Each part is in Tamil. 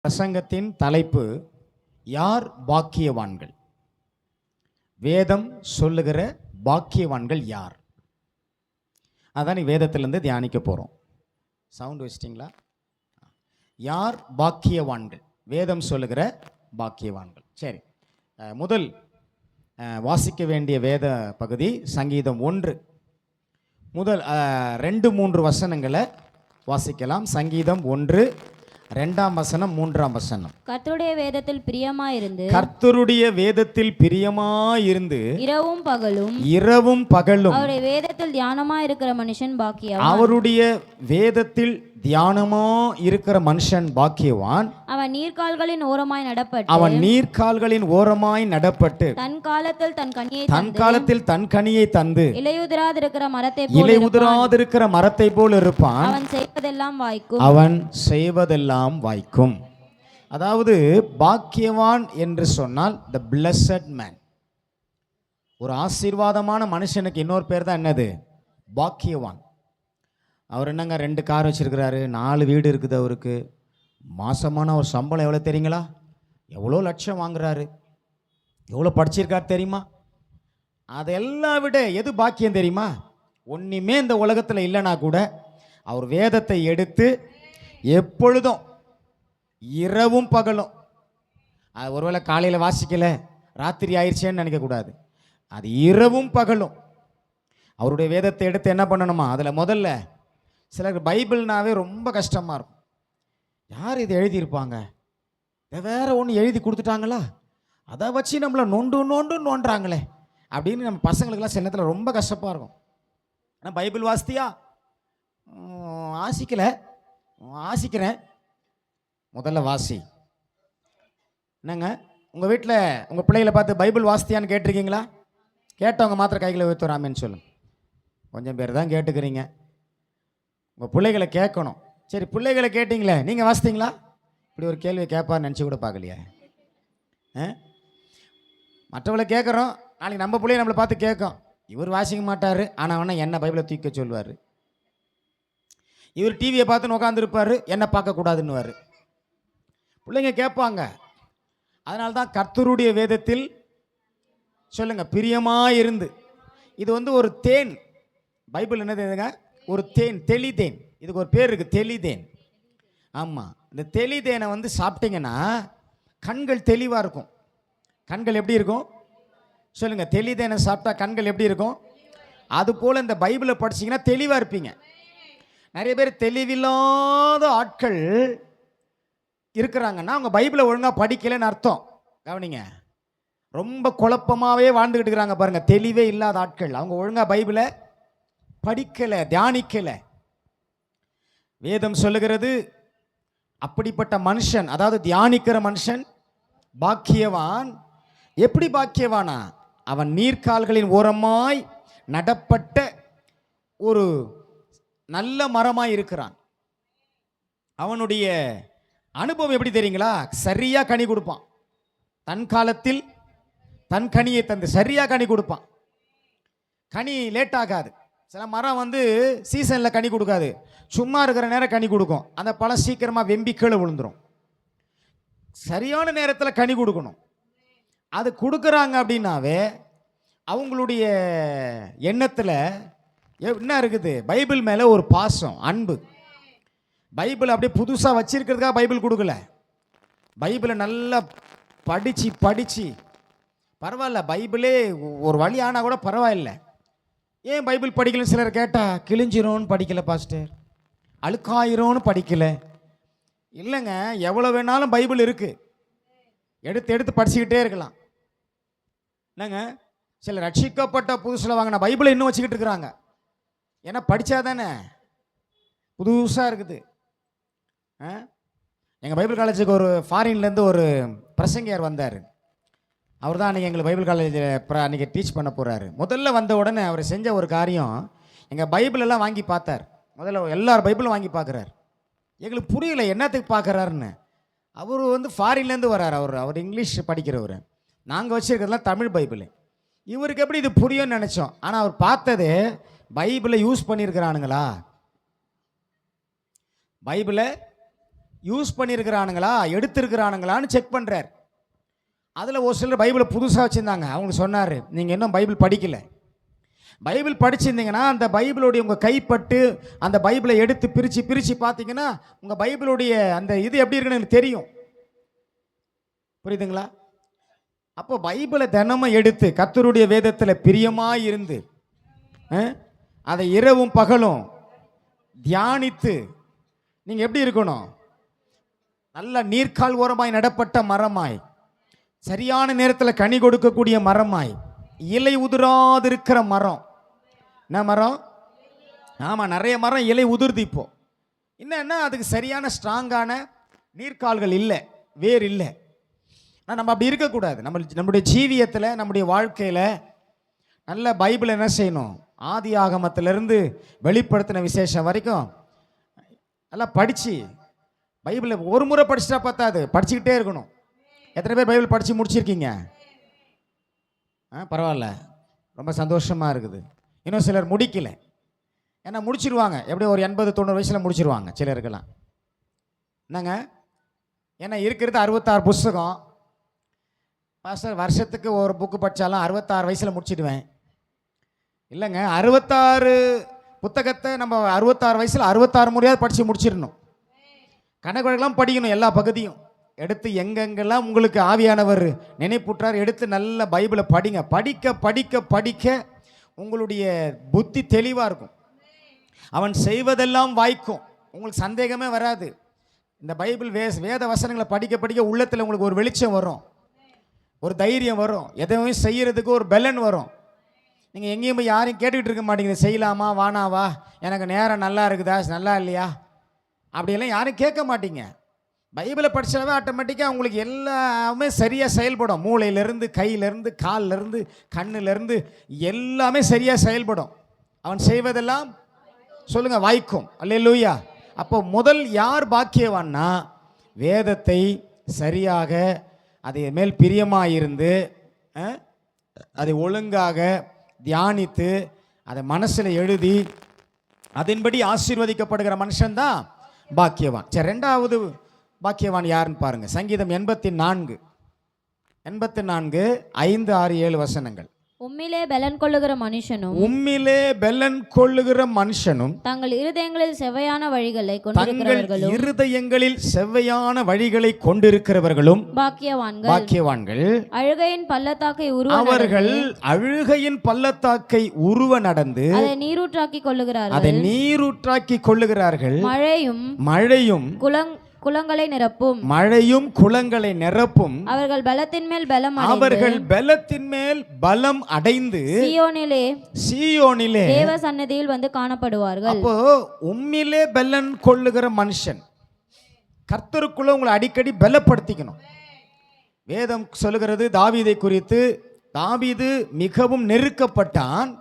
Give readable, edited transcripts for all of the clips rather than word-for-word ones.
பிரசங்கத்தின் தலைப்பு யார் பாக்கியவான்கள்? வேதம் சொல்லுகிற பாக்கியவான்கள் யார்? அதான் நீ வேதத்திலிருந்து தியானிக்க போகிறோம். சவுண்ட் வச்சிட்டிங்களா? யார் பாக்கியவான்கள்? வேதம் சொல்லுகிற பாக்கியவான்கள். சரி, முதல் வாசிக்க வேண்டிய வேத பகுதி சங்கீதம் 1. முதல் 2-3 வசனங்களை வாசிக்கலாம். சங்கீதம் 1, 2ஆம் வசனம், 3ஆம் வசனம். கர்த்தருடைய வேதத்தில் பிரியமாயிருந்து, கர்த்தருடைய வேதத்தில் பிரியமாயிருந்து இரவும் பகலும் அவருடைய வேதத்தில் தியானமாயிருக்கிற மனுஷன் பாக்கியவான். அவருடைய வேதத்தில் தியானமா இருக்கிற மனுஷன் பாக்கியவான். அவன் நீர்க்கால்களின் ஓரமாய் நடப்பட்டு தன் காலத்தில் தன் கனியை தந்து இலையுதிராதிருக்கிற மரத்தை போல் இருப்பான். அவன் செய்வதெல்லாம் வாய்க்கும். அதாவது பாக்கியவான் என்று சொன்னால் the blessed man. ஒரு ஆசீர்வாதமான மனுஷனுக்கு இன்னொரு பேர் தான் என்னது? பாக்கியவான். அவர் என்னங்க 2 கார் வச்சிருக்கிறாரு, 4 வீடு இருக்குது அவருக்கு. மாசமான ஒரு சம்பளம் எவ்வளோ தெரியுங்களா? எவ்வளோ லட்சம் வாங்குறாரு, எவ்வளோ படிச்சிருக்காரு தெரியுமா? அதெல்லாம் விட எது பாக்கியம் தெரியுமா? ஒன்றுமே இந்த உலகத்தில் இல்லைனா கூட அவர் வேதத்தை எடுத்து எப்பொழுதும் இரவும் பகலும், அது ஒருவேளை காலையில் வாசிக்கல ராத்திரி ஆயிடுச்சேன்னு நினைக்கக்கூடாது. அது இரவும் பகலும் அவருடைய வேதத்தை எடுத்து என்ன பண்ணணுமா? அதில் முதல்ல சிலருக்கு பைபிள்னாவே ரொம்ப கஷ்டமாக இருக்கும். யார் இதை எழுதியிருப்பாங்க? வேற ஒன்று எழுதி கொடுத்துட்டாங்களா, அதை வச்சு நம்மளை நோண்டுறாங்களே அப்படின்னு நம்ம பசங்களுக்கெல்லாம் சில நேரத்தில் ரொம்ப கஷ்டமாக இருக்கும். ஆனால் பைபிள் வாசித்தியா? ஆசிக்கிறேன். முதல்ல வாசி. என்னங்க உங்கள் வீட்டில் உங்கள் பிள்ளைகளை பார்த்து பைபிள் வாசித்தியான்னு கேட்டிருக்கீங்களா? கேட்டவங்க மாத்திரம் கைகளை ஊற்றுறாமேன்னு சொல்லுங்க. கொஞ்சம் பேர் தான் கேட்டுக்கிறீங்க. உங்கள் பிள்ளைகளை கேட்கணும். சரி, பிள்ளைகளை கேட்டிங்களே, நீங்கள் வாசித்தீங்களா? இப்படி ஒரு கேள்வி கேட்பான்னு நினச்சி கூட பார்க்கலையா? மற்றவங்களை கேட்குறோம், நாளைக்கு நம்ம பிள்ளைய நம்மளை பார்த்து கேட்கும், இவர் வாசிக்க மாட்டார் ஆனால் வேணா என்ன பைபிளை தூக்க சொல்லுவார். இவர் டிவியை பார்த்துன்னு உட்காந்துருப்பார், என்ன பார்க்கக்கூடாதுன்னுவார். பிள்ளைங்க கேட்பாங்க. அதனால தான் கர்த்தருடைய வேதத்தில் சொல்லுங்க பிரியமாக இருந்து. இது வந்து ஒரு தேன். பைபிள் என்னதுங்க? ஒரு தேன், தெளிதேன். இதுக்கு ஒரு பேர் இருக்குது, தெளிதேன். ஆமாம், இந்த தெளிதேனை வந்து சாப்பிட்டீங்கன்னா கண்கள் தெளிவாக இருக்கும். கண்கள் எப்படி இருக்கும் சொல்லுங்க? தெளிதேனை சாப்பிட்டா கண்கள் எப்படி இருக்கும்? அதுபோல் இந்த பைபிளை படிச்சிங்கன்னா தெளிவாக இருப்பீங்க. நிறைய பேர் தெளிவில்லாத ஆட்கள் இருக்கிறாங்கன்னா அவங்க பைபிளை ஒழுங்காக படிக்கலைன்னு அர்த்தம். கவனிங்க, ரொம்ப குழப்பமாகவே வாழ்ந்துக்கிட்டு இருக்கிறாங்க பாருங்கள். தெளிவே இல்லாத ஆட்கள், அவங்க ஒழுங்காக பைபிளை படிக்கலை, தியானிக்கலை. வேதம் சொல்லுகிறது அப்படிப்பட்ட மனுஷன், அதாவது தியானிக்கிற மனுஷன் பாக்கியவான். எப்படி பாக்கியவானா? அவன் நீர்க்கால்களின் ஓரமாய் நடப்பட்ட ஒரு நல்ல மரமாய் இருக்கிறான். அவனுடைய அனுபவம் எப்படி தெரியுங்களா? சரியா கனி கொடுப்பான். தன் காலத்தில் தன் கனியை தந்து சரியா கனி கொடுப்பான். கனி லேட் ஆகாது. சில மரம் வந்து சீசனில் கனி கொடுக்காது, சும்மா இருக்கிற நேரம் கனி கொடுக்கும். அந்த பழம் சீக்கிரமாக வெம்பி கீழே விழுந்துடும். சரியான நேரத்தில் கனி கொடுக்கணும். அது கொடுக்குறாங்க அப்படின்னாவே அவங்களுடைய எண்ணத்தில் என்ன இருக்குது? பைபிள் மேலே ஒரு பாசம், அன்பு. பைபிள் அப்படியே புதுசாக வச்சிருக்கிறதுக்காக பைபிள் கொடுக்கல. பைபிளை நல்லா படித்து பரவாயில்ல, பைபிளே ஒரு வழி ஆனால் கூட பரவாயில்லை. ஏன் பைபிள் படிக்கலன்னு சிலர் கேட்டால், கிழிஞ்சிரோன்னு படிக்கலை பாஸ்டர், அழுக்காயிரோன்னு படிக்கலை. இல்லைங்க, எவ்வளோ வேணாலும் பைபிள் இருக்குது, எடுத்து படிச்சுக்கிட்டே இருக்கலாம். என்னங்க, சில ரட்சிக்கப்பட்ட புதுசில் வாங்கின பைபிளை இன்னும் வச்சுக்கிட்டு இருக்கிறாங்க. ஏன்னா படித்தா தானே புதுசாக இருக்குது. எங்கள் பைபிள் காலேஜுக்கு ஒரு ஃபாரின்லேருந்து ஒரு பிரசங்கியார் வந்தார். அவர் தான் அன்றைக்கி எங்களுக்கு பைபிள் காலேஜில் அன்றைக்கி டீச் பண்ண போகிறாரு. முதல்ல வந்த உடனே அவர் செஞ்ச ஒரு காரியம், எங்கள் பைபிளெல்லாம் வாங்கி பார்த்தார். முதல்ல எல்லார் பைபிளும் வாங்கி பார்க்குறார். எங்களுக்கு புரியல என்னத்துக்கு பார்க்குறாருன்னு. அவர் வந்து ஃபாரின்லேருந்து வர்றார். அவர் இங்கிலீஷ் படிக்கிறவர். நாங்கள் வச்சுருக்கிறதுலாம் தமிழ் பைபிள். இவருக்கு எப்படி இது புரியும்னு நினச்சோம். ஆனால் அவர் பார்த்தது பைபிளை யூஸ் பண்ணியிருக்கிறானுங்களா, பைபிளை யூஸ் பண்ணியிருக்கிறானுங்களா, எடுத்திருக்கிறானுங்களான்னு செக் பண்ணுறார். அதில் ஒரு சிலர் பைபிளை புதுசாக வச்சுருந்தாங்க. அவங்களுக்கு சொன்னார், நீங்கள் இன்னும் பைபிள் படிக்கல. பைபிள் படிச்சிருந்தீங்கன்னா அந்த பைபிளுடைய உங்கள் கைப்பட்டு அந்த பைபிளை எடுத்து பிரித்து பிரித்து பார்த்தீங்கன்னா உங்கள் பைபிளுடைய அந்த இது எப்படி இருக்குன்னு எனக்கு தெரியும். புரியுதுங்களா? அப்போ பைபிளை தினமும் எடுத்து கர்த்தருடைய வேதத்தில் பிரியமாக இருந்து அதை இரவும் பகலும் தியானித்து நீங்கள் எப்படி இருக்கணும்? நல்ல நீர்க்கால் ஓரமாய் நடப்பட்ட மரமாய், சரியான நேரத்தில் கனி கொடுக்கக்கூடிய மரமாய், இலை உதிராது இருக்கிற மரம். என்ன மரம்? ஆமாம், நிறைய மரம் இலை உதிர்து. இப்போ என்னன்னா அதுக்கு சரியான ஸ்ட்ராங்கான நீர்க்கால்கள் இல்லை, வேர் இல்லை. ஆனால் நம்ம அப்படி இருக்கக்கூடாது. நம்முடைய ஜீவியத்தில், நம்முடைய வாழ்க்கையில் நல்ல பைபிள் என்ன செய்யணும்? ஆதி ஆகமத்திலிருந்து வெளிப்படுத்தின விசேஷம் வரைக்கும் நல்லா படித்து, பைபிளை ஒரு முறை படிச்சுட்டா பார்த்தாது, படிச்சுக்கிட்டே இருக்கணும். எத்தனை பேர் பைபிள் படித்து முடிச்சிருக்கீங்க? பரவாயில்ல, ரொம்ப சந்தோஷமாக இருக்குது. இன்னும் சிலர் முடிக்கல. ஏன்னா முடிச்சிருவாங்க, எப்படியும் ஒரு 80-90 வயசில் முடிச்சிருவாங்க சிலருக்கெல்லாம். என்னங்க, ஏன்னா இருக்கிறது 66 புஸ்தகம். பாஸ்டர் வருஷத்துக்கு ஒரு புக்கு படித்தாலும் 66 வயசில் முடிச்சிடுவேன். இல்லைங்க, 66 புத்தகத்தை நம்ம 66 வயசில் 66 முறையாவது படித்து முடிச்சிடணும். கணக்கு படிக்கணும், எல்லா பகுதியும் எடுத்து எங்கெங்கெல்லாம் உங்களுக்கு ஆவியானவர் நினைப்பூற்றார் எடுத்து நல்ல பைபிளை படிங்க. படிக்க படிக்க படிக்க உங்களுடைய புத்தி தெளிவாக இருக்கும். அவன் செய்வதெல்லாம் வாய்க்கும், உங்களுக்கு சந்தேகமே வராது. இந்த பைபிள் வேத வசனங்களை படிக்க படிக்க உள்ளத்தில் உங்களுக்கு ஒரு வெளிச்சம் வரும், ஒரு தைரியம் வரும், எதையும் செய்யறதுக்கு ஒரு பலன் வரும். நீங்கள் எங்கேயும் போய் யாரையும் கேட்டுக்கிட்டு இருக்க மாட்டீங்க, செய்யலாமா வானாவா, எனக்கு நேரம் நல்லா இருக்குதா நல்லா இல்லையா, அப்படியெல்லாம் யாரும் கேட்க மாட்டீங்க. பைபிளை படித்தாவே ஆட்டோமேட்டிக்காக உங்களுக்கு எல்லாமே சரியாக செயல்படும். மூளையிலேருந்து, கையிலேருந்து, காலிலேருந்து, கண்ணிலேருந்து எல்லாமே சரியாக செயல்படும். அவன் செய்வதெல்லாம் சொல்லுங்கள் வாய்க்கும். அல்லேலூயா. அப்போ முதல் யார் பாக்கியவான்னா, வேதத்தை சரியாக அதை மேல் பிரியமாக இருந்து அதை ஒழுங்காக தியானித்து அதை மனசில் எழுதி அதன்படி ஆசீர்வதிக்கப்படுகிற மனுஷன்தான் பாக்கியவான். சரி, ரெண்டாவது பாக்கியவான் யாருன்னு பாருங்க. சங்கீதம் 84 5, 6, 7 வசனங்கள். உம்மிலே பெலன் கொள்ளுகிற மனுஷனும், உம்மிலே பெலன் கொள்ளுகிற மனுஷனும், தங்கள் இருதயங்களில் செவ்வையான வழிகளை கொண்டிருக்கிறவர்களும் பாக்கியவான்கள். அழுகையின் பள்ளத்தாக்கை அவர்கள் அழுகையின் பள்ளத்தாக்கை உருவ நடந்து அதை நீரூற்றாக்கி கொள்ளுகிறார்கள். மழையும் குளங்களை நிரப்பும். மழையும் குளங்களை நிரப்பும். அவர்கள் பலத்தின் மேல் பலம் அடைந்து சீயோனிலே தேவ சந்நிதியில் வந்து காணப்படுவார்கள். அப்போ உம்மிலே பெலன் கொள்ளுகிற மனுஷன், கர்த்தருக்குள்ள உங்களை அடிக்கடி பலப்படுத்திக்கணும். வேதம் சொல்லுகிறது தாவீதை குறித்து, தாவீது மிகவும் நெருக்கப்பட்டான்,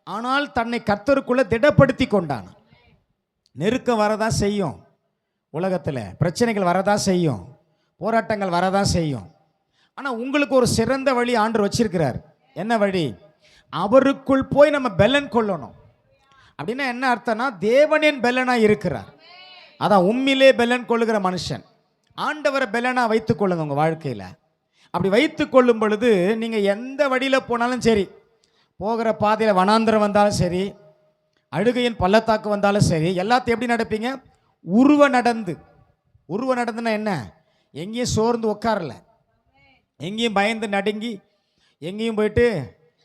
ஆனால் தன்னை கர்த்தருக்குள்ள திடப்படுத்தி கொண்டான். நெருக்கம் வரதான் செய்யும், உலகத்தில் பிரச்சனைகள் வரதான் செய்யும், போராட்டங்கள் வரதான் செய்யும். ஆனால் உங்களுக்கு ஒரு சிறந்த வழி ஆண்டவர் வச்சிருக்கிறார். என்ன வழி? அவருக்குள் போய் நம்ம பெலன் கொள்ளணும். அப்படின்னா என்ன அர்த்தம்னா, தேவனின் பெலனாக இருக்கிறார். அதான் உம்மிலே பெலன் கொள்ளுகிற மனுஷன். ஆண்டவரை பெலனாக வைத்துக் கொள்ளுங்க உங்கள் வாழ்க்கையில். அப்படி வைத்து கொள்ளும் பொழுது நீங்கள் எந்த வழியில் போனாலும் சரி, போகிற பாதையில் வனாந்திரம் வந்தாலும் சரி, அழுகையின் பள்ளத்தாக்கு வந்தாலும் சரி, எல்லாத்தையும் எப்படி நடப்பீங்க? உருவ நடந்துன்னா என்ன? எங்கேயும் சோர்ந்து உட்காரல, எங்கேயும் பயந்து நடுங்கி, எங்கேயும் போயிட்டு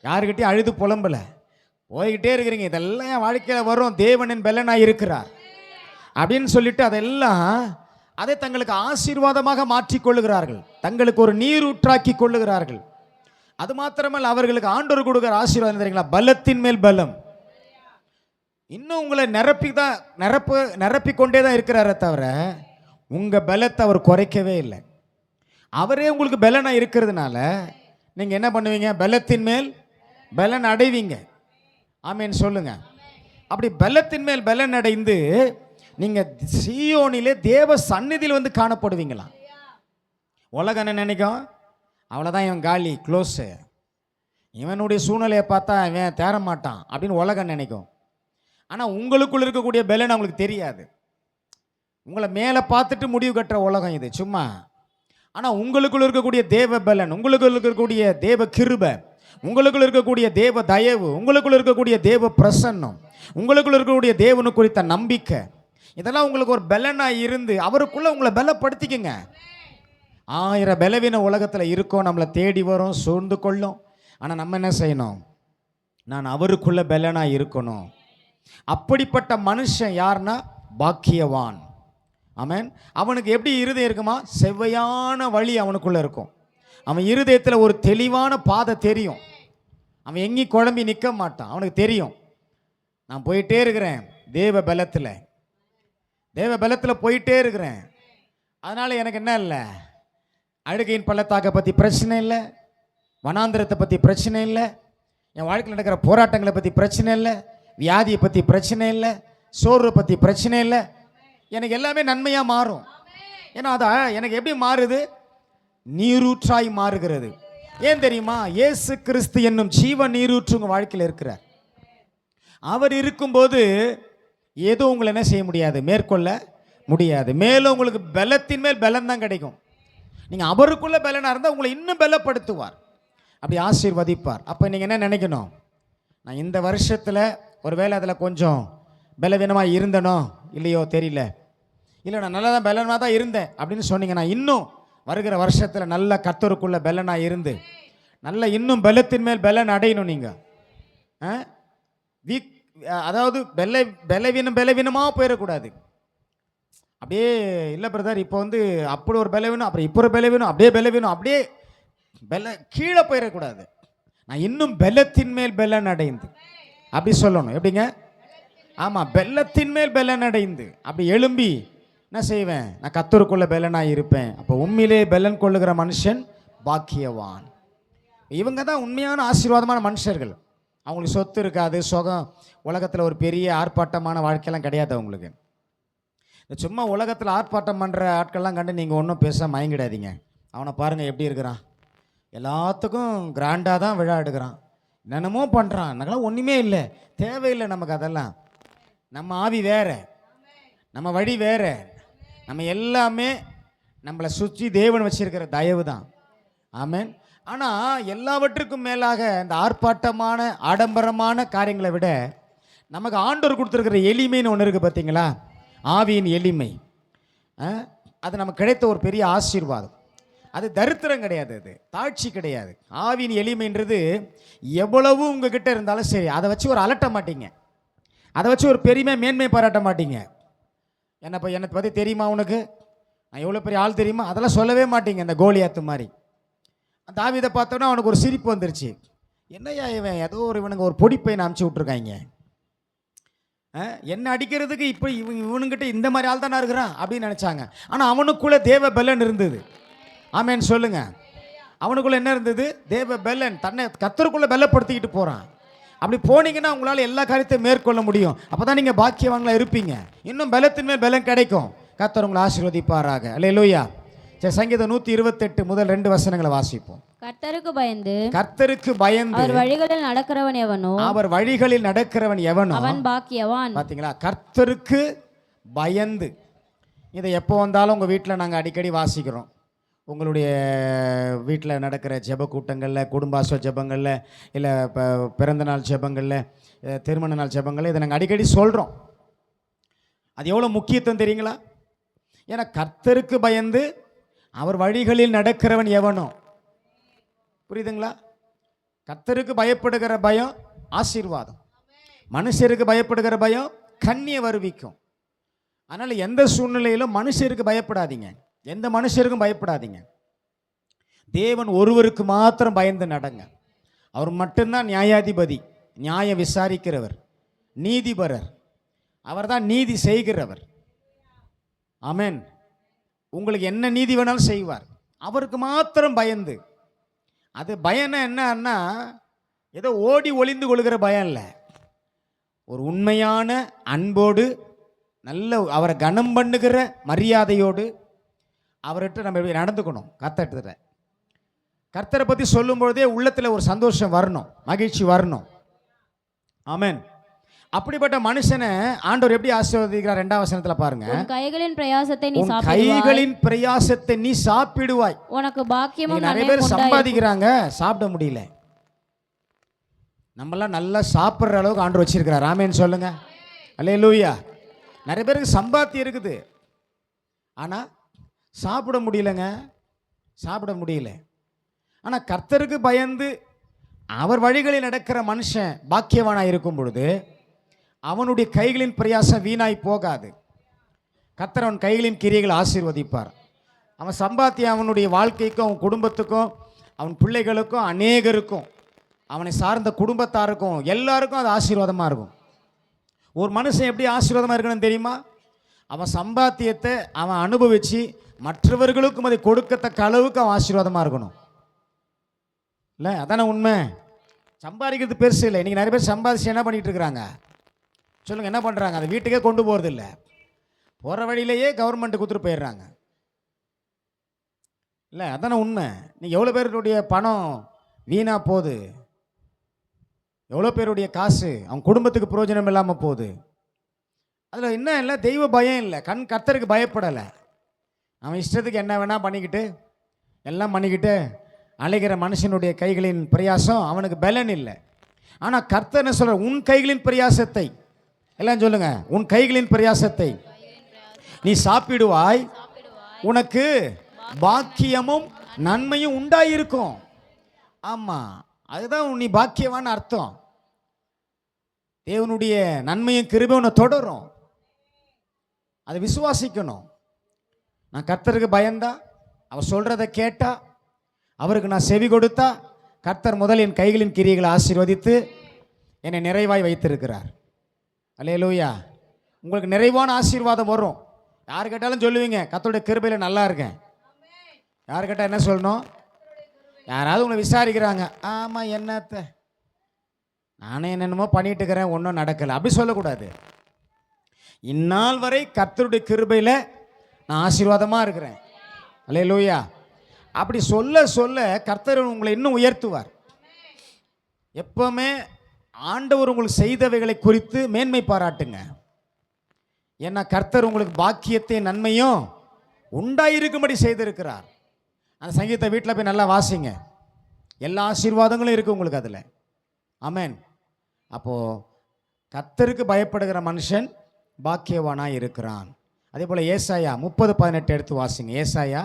யாருக்கிட்டையும் அழுது புலம்பல, போய்கிட்டே இருக்கிறீங்க. இதெல்லாம் என் வாழ்க்கையில் வரும், தேவனின் பெலனாக இருக்கிறார் அப்படின்னு சொல்லிட்டு அதெல்லாம் அதை தங்களுக்கு ஆசீர்வாதமாக மாற்றிக்கொள்ளுகிறார்கள், தங்களுக்கு ஒரு நீரூற்றாக்கி கொள்ளுகிறார்கள். அது மாத்திரமல்ல, அவர்களுக்கு ஆண்டவர் கொடுக்குற ஆசீர்வாதம் தெரியுங்களா? பலத்தின் மேல் பலம். இன்னும் உங்களை நிரப்பி கொண்டே தான் இருக்கிறாரே தவிர உங்கள் பலத்தை அவர் குறைக்கவே இல்லை. அவரே உங்களுக்கு பலனாக இருக்கிறதுனால நீங்கள் என்ன பண்ணுவீங்க? பலத்தின் மேல் பலன் அடைவீங்க. ஆமேன்னு சொல்லுங்க. அப்படி பலத்தின் மேல் பலன் அடைந்து நீங்கள் சீயோனிலே தேவ சந்நிதியில் வந்து காணப்படுவீங்களாம். உலகம் என்ன நினைக்கும்? அவ்வளோதான், இவன் காலி, க்ளோஸு, இவனுடைய சூழ்நிலையை பார்த்தா இவன் தேர மாட்டான் அப்படின்னு உலகம் நினைக்கும். ஆனால் உங்களுக்குள்ள இருக்கக்கூடிய பலன் அவங்களுக்கு தெரியாது. உங்களை மேலே பார்த்துட்டு முடிவு கட்டுற உலகம் இது சும்மா. ஆனால் உங்களுக்குள்ள இருக்கக்கூடிய தேவ பலன், உங்களுக்குள்ள இருக்கக்கூடிய தேவ கிருபை, உங்களுக்குள்ள இருக்கக்கூடிய தேவ தயவு, உங்களுக்குள்ள இருக்கக்கூடிய தேவ பிரசன்னம், உங்களுக்குள்ள இருக்கக்கூடிய தேவனு குறித்த நம்பிக்கை, இதெல்லாம் உங்களுக்கு ஒரு பலனாக இருந்து அவருக்குள்ள உங்களை பலப்படுத்திக்கங்க. 1000 பலவீன உலகத்தில் இருக்கோம், நம்மளை தேடி வரும், சூழ்ந்து கொள்ளும். ஆனால் நம்ம என்ன செய்யணும்? நான் அவருக்குள்ள பலனாக இருக்கணும். அப்படிப்பட்ட மனுஷன் யாருன்னா பாக்கியவான். ஆமென். அவனுக்கு எப்படி இருதயம் இருக்குமா? செவ்வையான வழி அவனுக்குள்ள இருக்கும். அவன் இருதயத்தில் ஒரு தெளிவான பாதை தெரியும். அவன் எங்கேயும் குழம்பி நிற்க மாட்டான். அவனுக்கு தெரியும், நான் போயிட்டே இருக்கிறேன் தேவ பலத்தில், தேவ பலத்தில் போயிட்டே இருக்கிறேன். அதனால் எனக்கு என்ன இல்லை, அழுகையின் பள்ளத்தாக்கை பற்றி பிரச்சனை இல்லை, வனாந்திரத்தை பற்றி பிரச்சனை இல்லை, என் வாழ்க்கையில் நடக்கிற போராட்டங்களை பற்றி பிரச்சனை இல்லை, வியாதியை பற்றி பிரச்சனை இல்லை, சோர்வை பற்றி பிரச்சனை இல்லை. எனக்கு எல்லாமே நன்மையாக மாறும். ஏன்னா அது எனக்கு எப்படி மாறுது? நீரூற்றாய் மாறுகிறது. ஏன் தெரியுமா? இயேசு கிறிஸ்து என்னும் ஜீவ நீரூற்று உங்கள் வாழ்க்கையில் இருக்கிறார். அவர் இருக்கும்போது ஏதோ உங்களை என்ன செய்ய முடியாது, மேற்கொள்ள முடியாது. மேலும் உங்களுக்கு பலத்தின் மேல் பலம் தான் கிடைக்கும். நீங்கள் அவருக்குள்ள பலனாக இருந்தால் உங்களை இன்னும் பலப்படுத்துவார், அப்படி ஆசீர்வதிப்பார். அப்போ நீங்கள் என்ன நினைக்கணும்? நான் இந்த வருஷத்தில் ஒருவேளை அதில் கொஞ்சம் பலவீனமாக இருந்தனோ இல்லையோ தெரியல, இல்லை நான் நல்லா தான் பலனாக தான் இருந்தேன் அப்படின்னு சொன்னீங்கன்னா, இன்னும் வருகிற வருஷத்தில் நல்ல கர்த்தருக்குள்ள பலனாக இருந்து நல்ல இன்னும் பலத்தின் மேல் பலன் அடையணும். நீங்கள் அதாவது பலவீனமாக போயிடக்கூடாது. அப்படியே இல்லை பிரதர், இப்போ வந்து அப்படி ஒரு பலவீனம், அப்புறம் இப்போ ஒரு பலவீனம், அப்படியே பலவீனம், அப்படியே கீழே போயிடக்கூடாது. நான் இன்னும் பலத்தின் மேல் பலன் அடைந்து அப்படி சொல்லணும். எப்படிங்க? ஆமாம், பலத்தின் மேல் பலன் அடைந்து அப்படி எழும்பி என்ன செய்வேன்? நான் கர்த்தருக்குள்ள பலனாக இருப்பேன். அப்போ உண்மையிலே பலன் கொள்ளுகிற மனுஷன் பாக்கியவான். இவங்க தான் உண்மையான ஆசீர்வாதமான மனுஷர்கள். அவங்களுக்கு சொத்து இருக்காது, சுகம், உலகத்தில் ஒரு பெரிய ஆர்ப்பாட்டமான வாழ்க்கையெல்லாம் கிடையாது அவங்களுக்கு. சும்மா உலகத்தில் ஆர்ப்பாட்டம் பண்ணுற ஆட்கள்லாம் கண்டு நீங்கள் ஒன்றும் பேச மயங்கிடாதீங்க. அவனை பாருங்கள் எப்படி இருக்கிறான், எல்லாத்துக்கும் கிராண்டாக தான் விழா எடுக்கிறான், என்னென்னமோ பண்ணுறான். எனக்கெல்லாம் ஒன்றுமே இல்லை, தேவையில்லை நமக்கு அதெல்லாம். நம்ம ஆவி வேறு, நம்ம வழி வேறு, நம்ம எல்லாமே நம்மளை சுற்றி தேவன் வச்சிருக்கிற தயவு தான். ஆமென். ஆனால் எல்லாவற்றுக்கும் மேலாக இந்த ஆர்ப்பாட்டமான ஆடம்பரமான காரியங்களை விட நமக்கு ஆண்டவர் கொடுத்துருக்கிற எளிமைன்னு ஒன்று இருக்குது பார்த்தீங்களா? ஆவியின் எளிமை, அது நமக்கு கிடைத்த ஒரு பெரிய ஆசீர்வாதம். அது தரித்திரம் கிடையாது, அது தாழ்ச்சி கிடையாது. ஆவியின் எளிமைன்றது எவ்வளவு உங்ககிட்ட இருந்தாலும் சரி, அதை வச்சு ஒரு அலட்ட மாட்டீங்க, அதை வச்சு ஒரு பெருமை மேன்மை பாராட்ட மாட்டீங்க. என்னை பற்றி தெரியுமா உனக்கு, நான் எவ்வளோ பெரிய ஆள் தெரியுமா, அதெல்லாம் சொல்லவே மாட்டீங்க. இந்த கோலியாத்து மாதிரி தாவீதை பார்த்தோன்னா அவனுக்கு ஒரு சிரிப்பு வந்துருச்சு. என்னையா இவன் ஏதோ இவனுங்க ஒரு பொடிப்பையனை அனுப்பிச்சி விட்ருக்காங்க, என்ன அடிக்கிறதுக்கு இப்போ இவனுங்கிட்ட இந்த மாதிரி ஆள் தானே இருக்கிறான் அப்படின்னு நினச்சாங்க. ஆனால் அவனுக்குள்ளே தேவ பலன் இருந்தது. ஆமேன்னு சொல்லுங்க. அவனுக்குள்ளே என்ன இருந்தது? தேவ பலன். தன்னை கர்த்தருக்குள்ளே பலப்படுத்திக்கிட்டு போகிறான். அப்படி போனீங்கன்னா உங்களால் எல்லா காரியத்தையும் மேற்கொள்ள முடியும். அப்போ தான் நீங்கள் பாக்கியவான்களா இருப்பீங்க. இன்னும் பலத்தின் மேல் பலன் கிடைக்கும். கர்த்தர் உங்களை ஆசீர்வதிப்பாராக. அல்லேலூயா. சரி, சங்கீதம் 128 முதல் 2 வசனங்களை வாசிப்போம். கர்த்தருக்கு பயந்து அவர் வழிகளில் நடக்கிறவன் எவனோ, அவர் வழிகளில் நடக்கிறவன் எவனோ அவன் பாக்கியவான். பார்த்தீங்களா? கர்த்தருக்கு பயந்து. இதை எப்போ வந்தாலும் உங்கள் வீட்டில் நாங்கள் அடிக்கடி வாசிக்கிறோம். உங்களுடைய வீட்டில் நடக்கிற ஜெப கூட்டங்களில், குடும்பாச ஜெபங்களில், இல்லை இப்போ பிறந்த நாள் ஜெபங்களில், திருமண நாள் ஜெபங்களில் இதை நாங்கள் அடிக்கடி சொல்கிறோம். அது எவ்வளோ முக்கியத்துவம் தெரியுங்களா? ஏன்னா கர்த்தருக்கு பயந்து அவர் வழிகளில் நடக்கிறவன் எவனோ. புரியுதுங்களா? கர்த்தருக்கு பயப்படுகிற பயம் ஆசீர்வாதம், மனுஷருக்கு பயப்படுகிற பயம் கண்ணியை வருவிக்கும். அதனால் எந்த சூழ்நிலையிலும் மனுஷருக்கு பயப்படாதீங்க, எந்த மனுஷருக்கும் பயப்படாதீங்க. தேவன் ஒருவருக்கு மாத்திரம் பயந்து நடங்க. அவர் மட்டும்தான் நியாயாதிபதி, நியாயம் விசாரிக்கிறவர், நீதிபரர். அவர் தான் நீதி செய்கிறவர். ஆமென். உங்களுக்கு என்ன நீதி வேணாலும் செய்வார். அவருக்கு மாத்திரம் பயந்து. அது பயம் என்னன்னா ஏதோ ஓடி ஒளிந்து கொள்கிற பயம் இல்லை. ஒரு உண்மையான அன்போடு, நல்ல அவரை கனம் பண்ணுகிற மரியாதையோடு அவர்கிட்ட நம்ம எப்படி நடந்துக்கணும். கர்த்தரை பற்றி சொல்லும்பொழுதே உள்ளத்தில் ஒரு சந்தோஷம் வரணும், மகிழ்ச்சி வரணும். ஆமென். அப்படிப்பட்ட மனுஷனை ஆண்டவர் எப்படி ஆசீர்வதிக்கிறார்? 2ஆம் வசனத்துல பாருங்க. உன் கைகளின் பிரயாசத்தை நீ உன் சாப்பிடுவாய், கைகளின் பிரயாசத்தை நீ சாப்பிடுவாய். உனக்கு பாக்கியமும் நிறைய பேர் சம்பாதிக்கிறாங்க, சாப்பிட முடியல. நம்மளாம் நல்லா சாப்பிட்ற அளவுக்கு ஆண்டவர் வச்சிருக்கிறார். ஆமென் சொல்லுங்க. அல்லேலூயா. நிறைய பேருக்கு சம்பாத்தியம் இருக்குது, ஆனா சாப்பிட முடியலங்க, சாப்பிட முடியல. ஆனா கர்த்தருக்கு பயந்து அவர் வழிகளில் நடக்கிற மனுஷன் பாக்கியவானாக இருக்கும் பொழுது அவனுடைய கைகளின் பிரயாசம் வீணாய் போகாது. கர்த்தர் அவன் கைகளின் கிரியைகளை ஆசீர்வதிப்பார். அவன் சம்பாத்தியம் அவனுடைய வாழ்க்கைக்கும் அவன் குடும்பத்துக்கும் அவன் பிள்ளைகளுக்கும் அநேகருக்கும் அவனை சார்ந்த குடும்பத்தாருக்கும் எல்லாருக்கும் அது ஆசீர்வாதமாக இருக்கும். ஒரு மனுஷன் எப்படி ஆசீர்வாதமாக இருக்கணும்னு தெரியுமா? அவன் சம்பாத்தியத்தை அவன் அனுபவித்து மற்றவர்களுக்கும் அதை கொடுக்கத்தக்க அளவுக்கு அவன் ஆசீர்வாதமாக இருக்கணும். இல்லை, அதானே உண்மை. சம்பாதிக்கிறது பெருசு இல்லை. இன்றைக்கி நிறைய பேர் சம்பாதிச்சு என்ன பண்ணிகிட்டு இருக்கிறாங்க சொல்லுங்கள்? என்ன பண்ணுறாங்க? அதை வீட்டுக்கே கொண்டு போகிறது இல்லை, போகிற வழியிலேயே கவர்மெண்ட்டு கொடுத்துட்டு போயிடுறாங்க. இல்லை, அதானே உண்மை. நீங்கள் எவ்வளோ பேருடைய பணம் வீணாக போகுது, எவ்வளோ பேருடைய காசு அவங்க குடும்பத்துக்கு பிரயோஜனம் இல்லாமல் போகுது. அதில் என்ன இல்லை, தெய்வ பயம் இல்லை, கர்த்தருக்கு பயப்படலை. அவன் இஷ்டத்துக்கு என்ன வேணால் பண்ணிக்கிட்டு எல்லாம் பண்ணிக்கிட்டு அழைக்கிற மனுஷனுடைய கைகளின் பிரயாசம் அவனுக்கு பலன் இல்லை. ஆனால் கர்த்தர் என்ன சொல்ற? உன் கைகளின் பிரயாசத்தை, எல்லாம் சொல்லுங்க, உன் கைகளின் பிரயாசத்தை நீ சாப்பிடுவாய், உனக்கு பாக்கியமும் நன்மையும் உண்டாயிருக்கும். ஆமாம், அதுதான் நீ பாக்கியவான்னு அர்த்தம். தேவனுடைய நன்மையும் கிருபையும் உன்னை தொடரும். அதை விசுவாசிக்கணும். நான் கர்த்தருக்கு பயந்தா, அவர் சொல்கிறத கேட்டா, அவருக்கு நான் செவி கொடுத்தா, கர்த்தர் முதல் என் கைகளின் கிரியைகளை ஆசீர்வதித்து என்னை நிறைவாய் வைத்திருக்கிறார். அல்லேலூயா. உங்களுக்கு நிறைவான ஆசீர்வாதம் வரும். யார் கேட்டாலும் சொல்லுவீங்க, கர்த்தருடைய கிருபையில் நல்லா இருக்கேன். யார் கேட்டால் என்ன சொல்லணும்? யாராவது உங்களை விசாரிக்கிறாங்க, ஆமாம் என்னத்த நானே என்னென்னமோ பண்ணிட்டு இருக்கிறேன், ஒன்றும் நடக்கலை, அப்படி சொல்லக்கூடாது. இந்நாள் வரை கர்த்தருடைய கிருபையில் நான் ஆசீர்வாதமாக இருக்கிறேன். அல்லேலூயா. அப்படி சொல்ல சொல்ல கர்த்தர் உங்களை இன்னும் உயர்த்துவார். எப்பவுமே ஆண்டவர் உங்களுக்கு செய்தவைகளை குறித்து மேன்மை பாராட்டுங்க. ஏன்னா கர்த்தர் உங்களுக்கு பாக்கியத்தை நன்மையும் உண்டாயிருக்கும்படி செய்திருக்கிறார். அந்த சங்கீதத்தை வீட்டில் போய் நல்லா வாசிங்க, எல்லா ஆசீர்வாதங்களும் இருக்குது உங்களுக்கு அதில். ஆமென். அப்போது கர்த்தருக்கு பயப்படுகிற மனுஷன் பாக்கியவானாக இருக்கிறான். அதே போல் ஏசாயா 30:18 எடுத்து வாசிங்க. ஏசாயா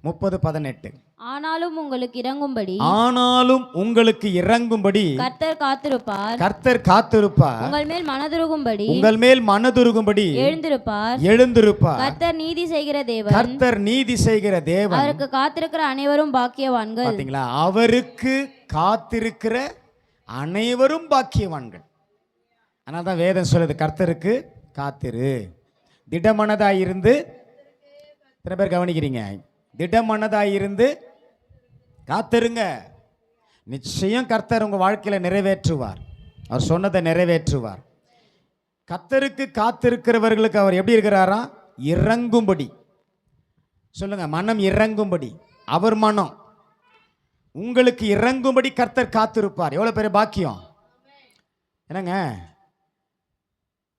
30:18. ஆனாலும் உங்களுக்கு இறங்கும்படி, ஆனாலும் உங்களுக்கு இறங்கும்படி கர்த்தர் காத்திருப்பார், கர்த்தர் காத்திருப்பார், உங்கள் மேல் மனதுருகும்படி, உங்கள் மேல் மனதுருகும்படி எழுந்திருப்பார், எழுந்திருப்பார். கர்த்தர் நீதி செய்கிற தேவன், கர்த்தர் நீதி செய்கிற தேவன். அவருக்கு காத்திருக்கிற அனைவரும் பாக்கியவான்கள். பாத்தீங்களா? அவருக்கு காத்திருக்கிற அனைவரும் பாக்கியவான்கள். ஆனால் தான் வேதம் சொல்லுது, கர்த்தருக்கு காத்திரு, திடமனதாயிருந்து. எத்தனை பேர் கவனிக்கிறீங்க? திடமனதாயிருந்து காத்திருங்க. நிச்சயம் கர்த்தர் உங்கள் வாழ்க்கையில் நிறைவேற்றுவார். அவர் சொன்னதை நிறைவேற்றுவார். கர்த்தருக்கு காத்திருக்கிறவர்களுக்கு அவர் எப்படி இருக்கிறாரா? இறங்கும்படி. சொல்லுங்க, மனம் இறங்கும்படி. அவர் மனம் உங்களுக்கு இறங்கும்படி கர்த்தர் காத்திருப்பார். எவ்வளோ பெரிய பாக்கியம் என்னங்க!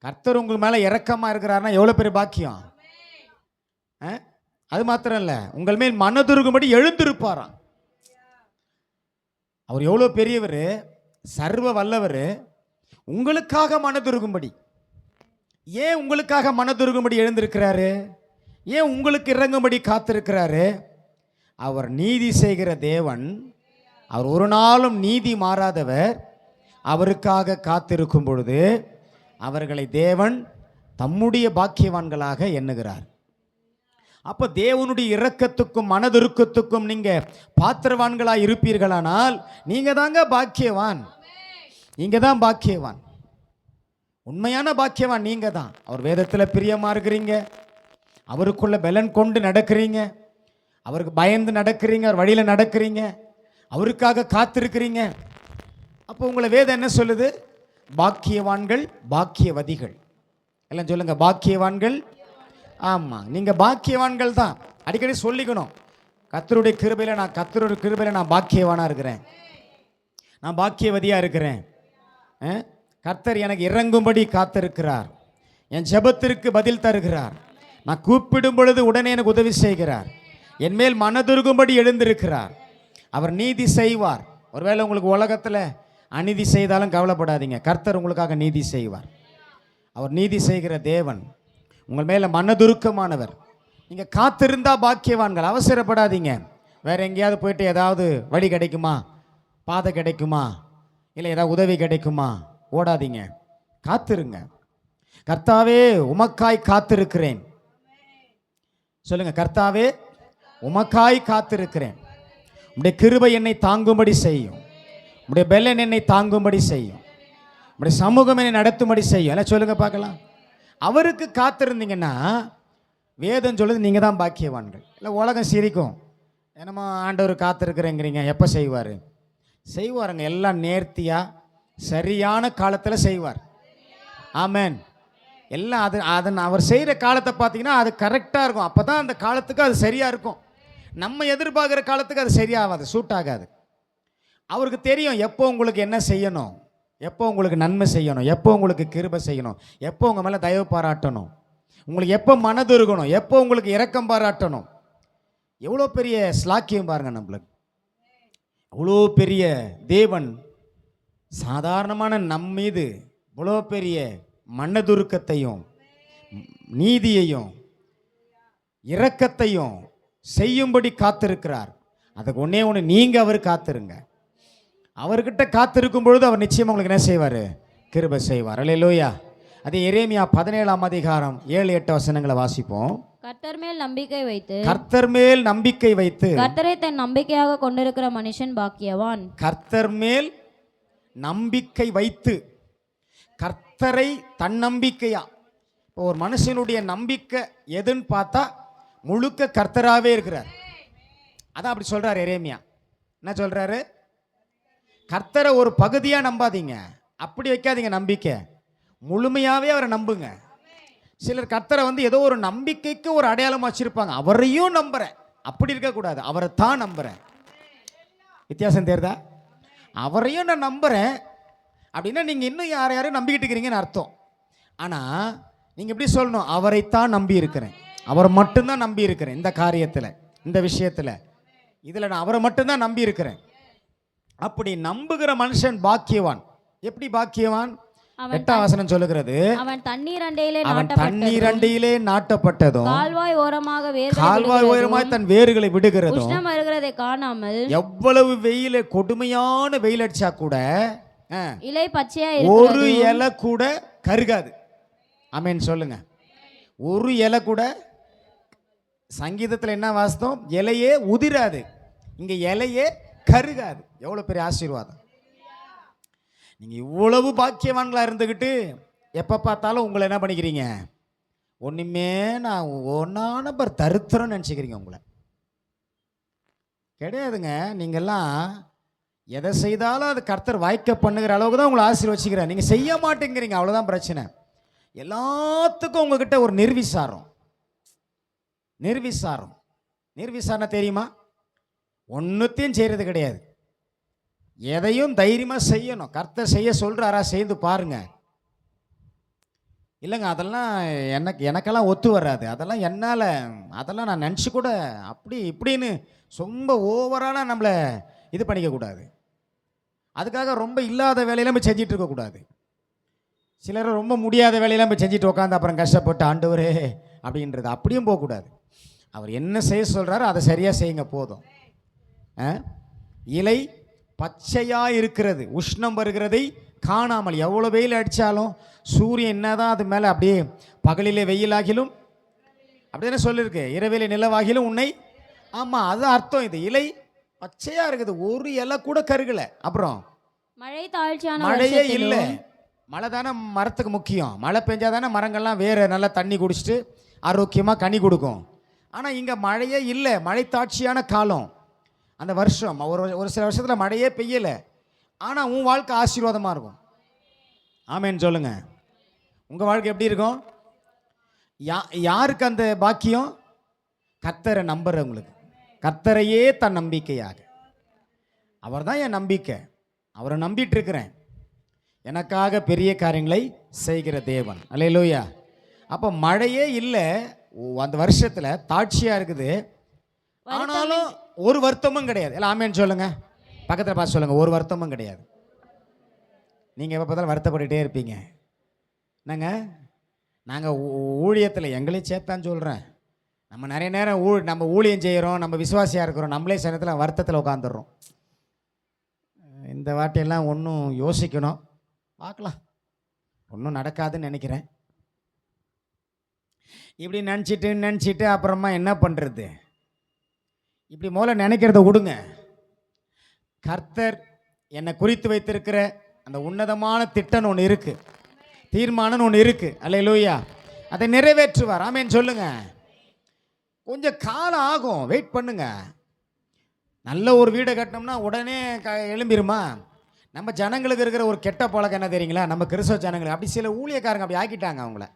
கர்த்தர் உங்களுக்கு மேலே இரக்கமாக இருக்கிறாருன்னா எவ்வளோ பெரிய பாக்கியம். அது மாத்திரம் இல்லை, உங்கள் மேல் மனதுருகும்படி எழுந்திருப்பாராம். அவர் எவ்வளோ பெரியவர், சர்வ வல்லவர். உங்களுக்காக மனதுருகும்படி. ஏன் உங்களுக்காக மனதுருகும்படி எழுந்திருக்கிறாரு? ஏன் உங்களுக்கு இறங்கும்படி காத்திருக்கிறாரு? அவர் நீதி செய்கிற தேவன். அவர் ஒரு நாளும் நீதி மாறாதவர். அவருக்காக காத்திருக்கும் பொழுது அவர்களை தேவன் தம்முடைய பாக்கியவான்களாக எண்ணுகிறார். அப்போ தேவனுடைய இரக்கத்துக்கும் மனதுருக்கத்துக்கும் நீங்கள் பாத்திரவான்களாக இருப்பீர்களானால் நீங்கள் தாங்க பாக்கியவான். நீங்கள் தான் பாக்கியவான், உண்மையான பாக்கியவான் நீங்கள் தான். அவர் வேதத்தில் பிரியமாக இருக்கிறீங்க, அவருக்குள்ள பலன் கொண்டு நடக்கிறீங்க, அவருக்கு பயந்து நடக்கிறீங்க, அவர் வழியில் நடக்கிறீங்க, அவருக்காக காத்திருக்கிறீங்க. அப்போ உங்களை வேதம் என்ன சொல்லுது? பாக்கியவான்கள், பாக்கியவதிகள். எல்லாம் சொல்லுங்க, பாக்கியவான்கள். ஆமாம், நீங்கள் பாக்கியவான்கள் தான். அடிக்கடி சொல்லிக்கணும், கர்த்தருடைய கிருபையில் நான், கர்த்தருடைய கிருபையில் நான் பாக்கியவானாக இருக்கிறேன், நான் பாக்கியவதியாக இருக்கிறேன். கர்த்தர் எனக்கு இறங்கும்படி காத்திருக்கிறார். என் ஜெபத்திற்கு பதில் தருகிறார். நான் கூப்பிடும் பொழுது உடனே எனக்கு உதவி செய்கிறார். என் மேல் மனதுருகும்படி எழுந்திருக்கிறார். அவர் நீதி செய்வார். ஒருவேளை உங்களுக்கு உலகத்தில் அநீதி செய்தாலும் கவலைப்படாதீங்க, கர்த்தர் உங்களுக்காக நீதி செய்வார். அவர் நீதி செய்கிற தேவன், உங்கள் மேலே மனதுருக்கமானவர். நீங்கள் காத்திருந்தா பாக்கியவான்கள். அவசரப்படாதீங்க. வேற எங்கேயாவது போயிட்டு ஏதாவது வழி கிடைக்குமா, பாதை கிடைக்குமா, இல்லை ஏதாவது உதவி கிடைக்குமா, ஓடாதீங்க. காத்திருங்க. கர்த்தாவே உமக்காய் காத்திருக்கிறேன். சொல்லுங்க, கர்த்தாவே உமக்காய் காத்திருக்கிறேன். உம்முடைய கிருபை என்னை தாங்கும்படி செய்யும். உம்முடைய பெலன் என்னை தாங்கும்படி செய்யும். உம்முடைய சமூகம் என்னை நடத்தும்படி செய்யும். எல்லாம் சொல்லுங்க பார்க்கலாம். அவருக்கு காத்திருந்தீங்கன்னா வேதம் சொல்லுது நீங்கள் தான் பாக்கியவான்கள். இல்லை உலகம் சிரிக்கும், என்னமோ ஆண்டவர் காத்திருக்கிறேங்கிறீங்க, எப்போ செய்வார்? செய்வாருங்க. எல்லாம் நேர்த்தியாக சரியான காலத்தில் செய்வார். ஆமென். எல்லாம் அவர் செய்கிற காலத்தை பார்த்தீங்கன்னா அது கரெக்டாக இருக்கும். அப்போ தான் அந்த காலத்துக்கு அது சரியாக இருக்கும். நம்ம எதிர்பார்க்குற காலத்துக்கு அது சரியாகாது, சூட் ஆகாது. அவருக்கு தெரியும் எப்போ உங்களுக்கு என்ன செய்யணும், எப்போ உங்களுக்கு நன்மை செய்யணும், எப்போ உங்களுக்கு கிருபை செய்யணும், எப்போ உங்கள் மேலே தயவு பாராட்டணும், உங்களுக்கு எப்போ மனது இருக்கணும், எப்போ உங்களுக்கு இரக்கம் பாராட்டணும். எவ்வளோ பெரிய ஸ்லாக்கியம் பாருங்கள் நம்மளுக்கு. அவ்வளோ பெரிய தேவன் சாதாரணமான நம் மீது இவ்வளோ பெரிய மனதுருக்கத்தையும் நீதியையும் இரக்கத்தையும் செய்யும்படி காத்திருக்கிறார். அதுக்கு ஒன்றே ஒன்று, நீங்கள் அவர் காத்திருங்க. அவர்கிட்ட காத்திருக்கும் பொழுது அவர் நிச்சயமாக உங்களுக்கு என்ன செய்வார்? கிருபை செய்வார். அல்லேலூயா. அது எரேமியா 17ஆம் அதிகாரம் 7-8 வசனங்களை வாசிப்போம். கர்த்தர் மேல் நம்பிக்கை வைத்து, கர்த்தர் மேல் நம்பிக்கை வைத்து கர்த்தரை தன் நம்பிக்கையாக கொண்டிருக்கிற மனுஷன் பாக்கியவான். கர்த்தர் மேல் நம்பிக்கை வைத்து, கர்த்தரை தன் நம்பிக்கையா. இப்போ ஒரு மனுஷனுடைய நம்பிக்கை எதுன்னு பார்த்தா முழுக்க கர்த்தராகவே இருக்கிறார். அதான் அப்படி சொல்றாரு எரேமியா. என்ன சொல்றாரு? கர்த்தரை ஒரு பகுதியாக நம்பாதீங்க, அப்படி வைக்காதீங்க நம்பிக்கை, முழுமையாகவே அவரை நம்புங்க. சிலர் கர்த்தரை ஏதோ ஒரு நம்பிக்கைக்கு ஒரு அடையாளம் வச்சிருப்பாங்க. அவரையும் நம்புறேன், அப்படி இருக்கக்கூடாது. அவரை தான் நம்புறேன். வித்தியாசம் தெரியுதா? அவரையும் நான் நம்புறேன் அப்படின்னா நீங்கள் இன்னும் யாரையும் நம்பிக்கிட்டு இருக்கிறீங்கன்னு அர்த்தம். ஆனால் நீங்கள் எப்படி சொல்லணும்? அவரைத்தான் நம்பி இருக்கிறேன், அவரை மட்டும்தான் நம்பி இருக்கிறேன். இந்த காரியத்தில், இந்த விஷயத்தில், இதில் நான் அவரை மட்டும்தான் நம்பி இருக்கிறேன். அப்படி நம்புகிற மனுஷன் பாக்கியவான். எப்படி பாக்கியவான்? 8ஆம் வசனம் சொல்லுகிறது, அவன் தண்ணீர் அண்டையிலே நாட்டப்பட்டதும் கால்வாய் ஓரமாய் தன் வேர்களை விடுகிறதும் உஷ்ணம் வருகிறதை காணாமல். எவ்வளவு வெயில, கொடுமையான வெயில் அடிச்சா கூட இலை பச்சையா ஒரு இலை கூட கருகாது. ஆமென் சொல்லுங்க. ஒரு இலை கூட. சங்கீதத்தில் என்ன வாசித்தோம்? இலையே உதிராது, இங்க இலையே கருகாது. எவ்வளவு பெரிய ஆசீர்வாதம். நீங்க இவ்வளவு பாக்கியவான்களா இருந்துக்கிட்டு எப்ப பார்த்தாலும் உங்களை என்ன பண்ணிக்கிறீங்க? ஒண்ணுமே நான் ஒன்னா நம்பர் தருத்திரம் நினைச்சுக்கிறீங்க. உங்களை கிடையாதுங்க. நீங்கெல்லாம் எதை செய்தாலும் அது கர்த்தர் வாய்க்க பண்ணுகிற அளவுக்கு தான் உங்களை ஆசீர்வதிச்சுக்கிறேன். நீங்க செய்ய மாட்டேங்கிறீங்க, அவ்வளவுதான் பிரச்சனை. எல்லாத்துக்கும் உங்ககிட்ட ஒரு நிர்விசாரம். நிர்விசாரம் தெரியுமா? ஒன்றுத்தையும் செய்கிறது கிடையாது. எதையும் தைரியமாக செய்யணும். கர்த்தர் செய்ய சொல்கிறாரா? செய்து பாருங்க. இல்லைங்க அதெல்லாம் எனக்கெல்லாம் ஒத்து வராது, அதெல்லாம் என்னால், அதெல்லாம் நான் நினச்சி கூட அப்படி இப்படின்னு ரொம்ப ஓவராலாக நம்மளை இது பண்ணிக்கக்கூடாது. அதுக்காக ரொம்ப இல்லாத வேலையெல்லாம் போய் செஞ்சிட்டு இருக்கக்கூடாது. சிலர் ரொம்ப முடியாத வேலையெல்லாம் போய் செஞ்சுட்டு உட்காந்து அப்புறம் கஷ்டப்பட்டு ஆண்டவரே அப்படின்றது அப்படியும் போகக்கூடாது. அவர் என்ன செய்ய சொல்கிறாரோ அதை சரியாக செய்யுங்க போதும். இலை பச்சையாக இருக்கிறது, உஷ்ணம் வருகிறதை காணாமல். எவ்வளோ வெயில் அடித்தாலும் சூரியன் என்னதான் அது மேலே அப்படியே பகலிலே வெயிலாகிலும் அப்படிதானே சொல்லியிருக்கு, இரவிலே நிலவாகிலும் உன்னை. ஆமாம், அதுதான் அர்த்தம். இது இலை பச்சையாக இருக்குது, ஒரு இலை கூட கருகலை. அப்புறம் மழையே இல்லை. மழை தானே மரத்துக்கு முக்கியம். மழை பெஞ்சாதானே மரங்கள்லாம் வேறு நல்லா தண்ணி குடிச்சிட்டு ஆரோக்கியமாக கனி கொடுக்கும். ஆனால் இங்கே மழையே இல்லை. மழைத்தாட்சியான காலம் அந்த வருஷம். ஒரு சில வருஷத்தில் மழையே பெய்யலை. ஆனால் உன் வாழ்க்கை ஆசீர்வாதமாக இருக்கும். ஆமேன்னு சொல்லுங்க. உங்கள் வாழ்க்கை எப்படி இருக்கும்? யாருக்கு அந்த பாக்கியம்? கர்த்தரை நம்புறவங்களுக்கு. கர்த்தரையே தன் நம்பிக்கையாக. அவர் தான் என் நம்பிக்கை, அவரை நம்பிட்டு இருக்கிறேன். எனக்காக பெரிய காரியங்களை செய்கிற தேவன். அல்லேலூயா. அப்போ மழையே இல்லை அந்த வருஷத்தில், தாட்சியாக இருக்குது. ஆனாலும் ஒரு வருத்தமும் கிடையாது. எல்லாம் ஆமேன்னு சொல்லுங்க. பக்கத்தில் பார்த்து சொல்லுங்க, ஒரு வருத்தமும் கிடையாது. நீங்கள் எப்போ பார்த்தாலும் வருத்தப்பட்டுகிட்டே இருப்பீங்க. என்னங்க, நாங்கள் ஊழியத்தில் எங்களையும் சேர்த்தான்னு சொல்கிறேன். நம்ம நிறைய நேரம் நம்ம ஊழியம் செய்கிறோம், நம்ம விசுவாசியாக இருக்கிறோம், நம்மளே சனத்தில் வருத்தத்தில் உட்காந்துடுறோம். இந்த வாட்டியெல்லாம் ஒன்றும் யோசிக்கணும், பார்க்கலாம், ஒன்றும் நடக்காதுன்னு நினைக்கிறேன். இப்படி நினச்சிட்டு அப்புறமா என்ன பண்ணுறது? இப்படி முதல்ல நினைக்கிறத விடுங்க. கர்த்தர் என்னை குறித்து வைத்திருக்கிற அந்த உன்னதமான திட்டம் ஒன்று இருக்குது, தீர்மானம் ஒன்று இருக்குது. அல்லேலூயா. அதை நிறைவேற்றுவார். ஆமேன்னு சொல்லுங்க. கொஞ்சம் காலம் ஆகும், வெயிட் பண்ணுங்க. நல்ல ஒரு வீடை கட்டினோம்னா உடனே எழும்பிருமா? நம்ம ஜனங்களுக்கு இருக்கிற ஒரு கெட்ட பழக்கம் என்ன தெரியுங்களா? நம்ம கிறிஸ்தவ ஜனங்களுக்கு அப்படி சில ஊழியக்காரங்க அப்படி ஆக்கிட்டாங்க. அவங்கள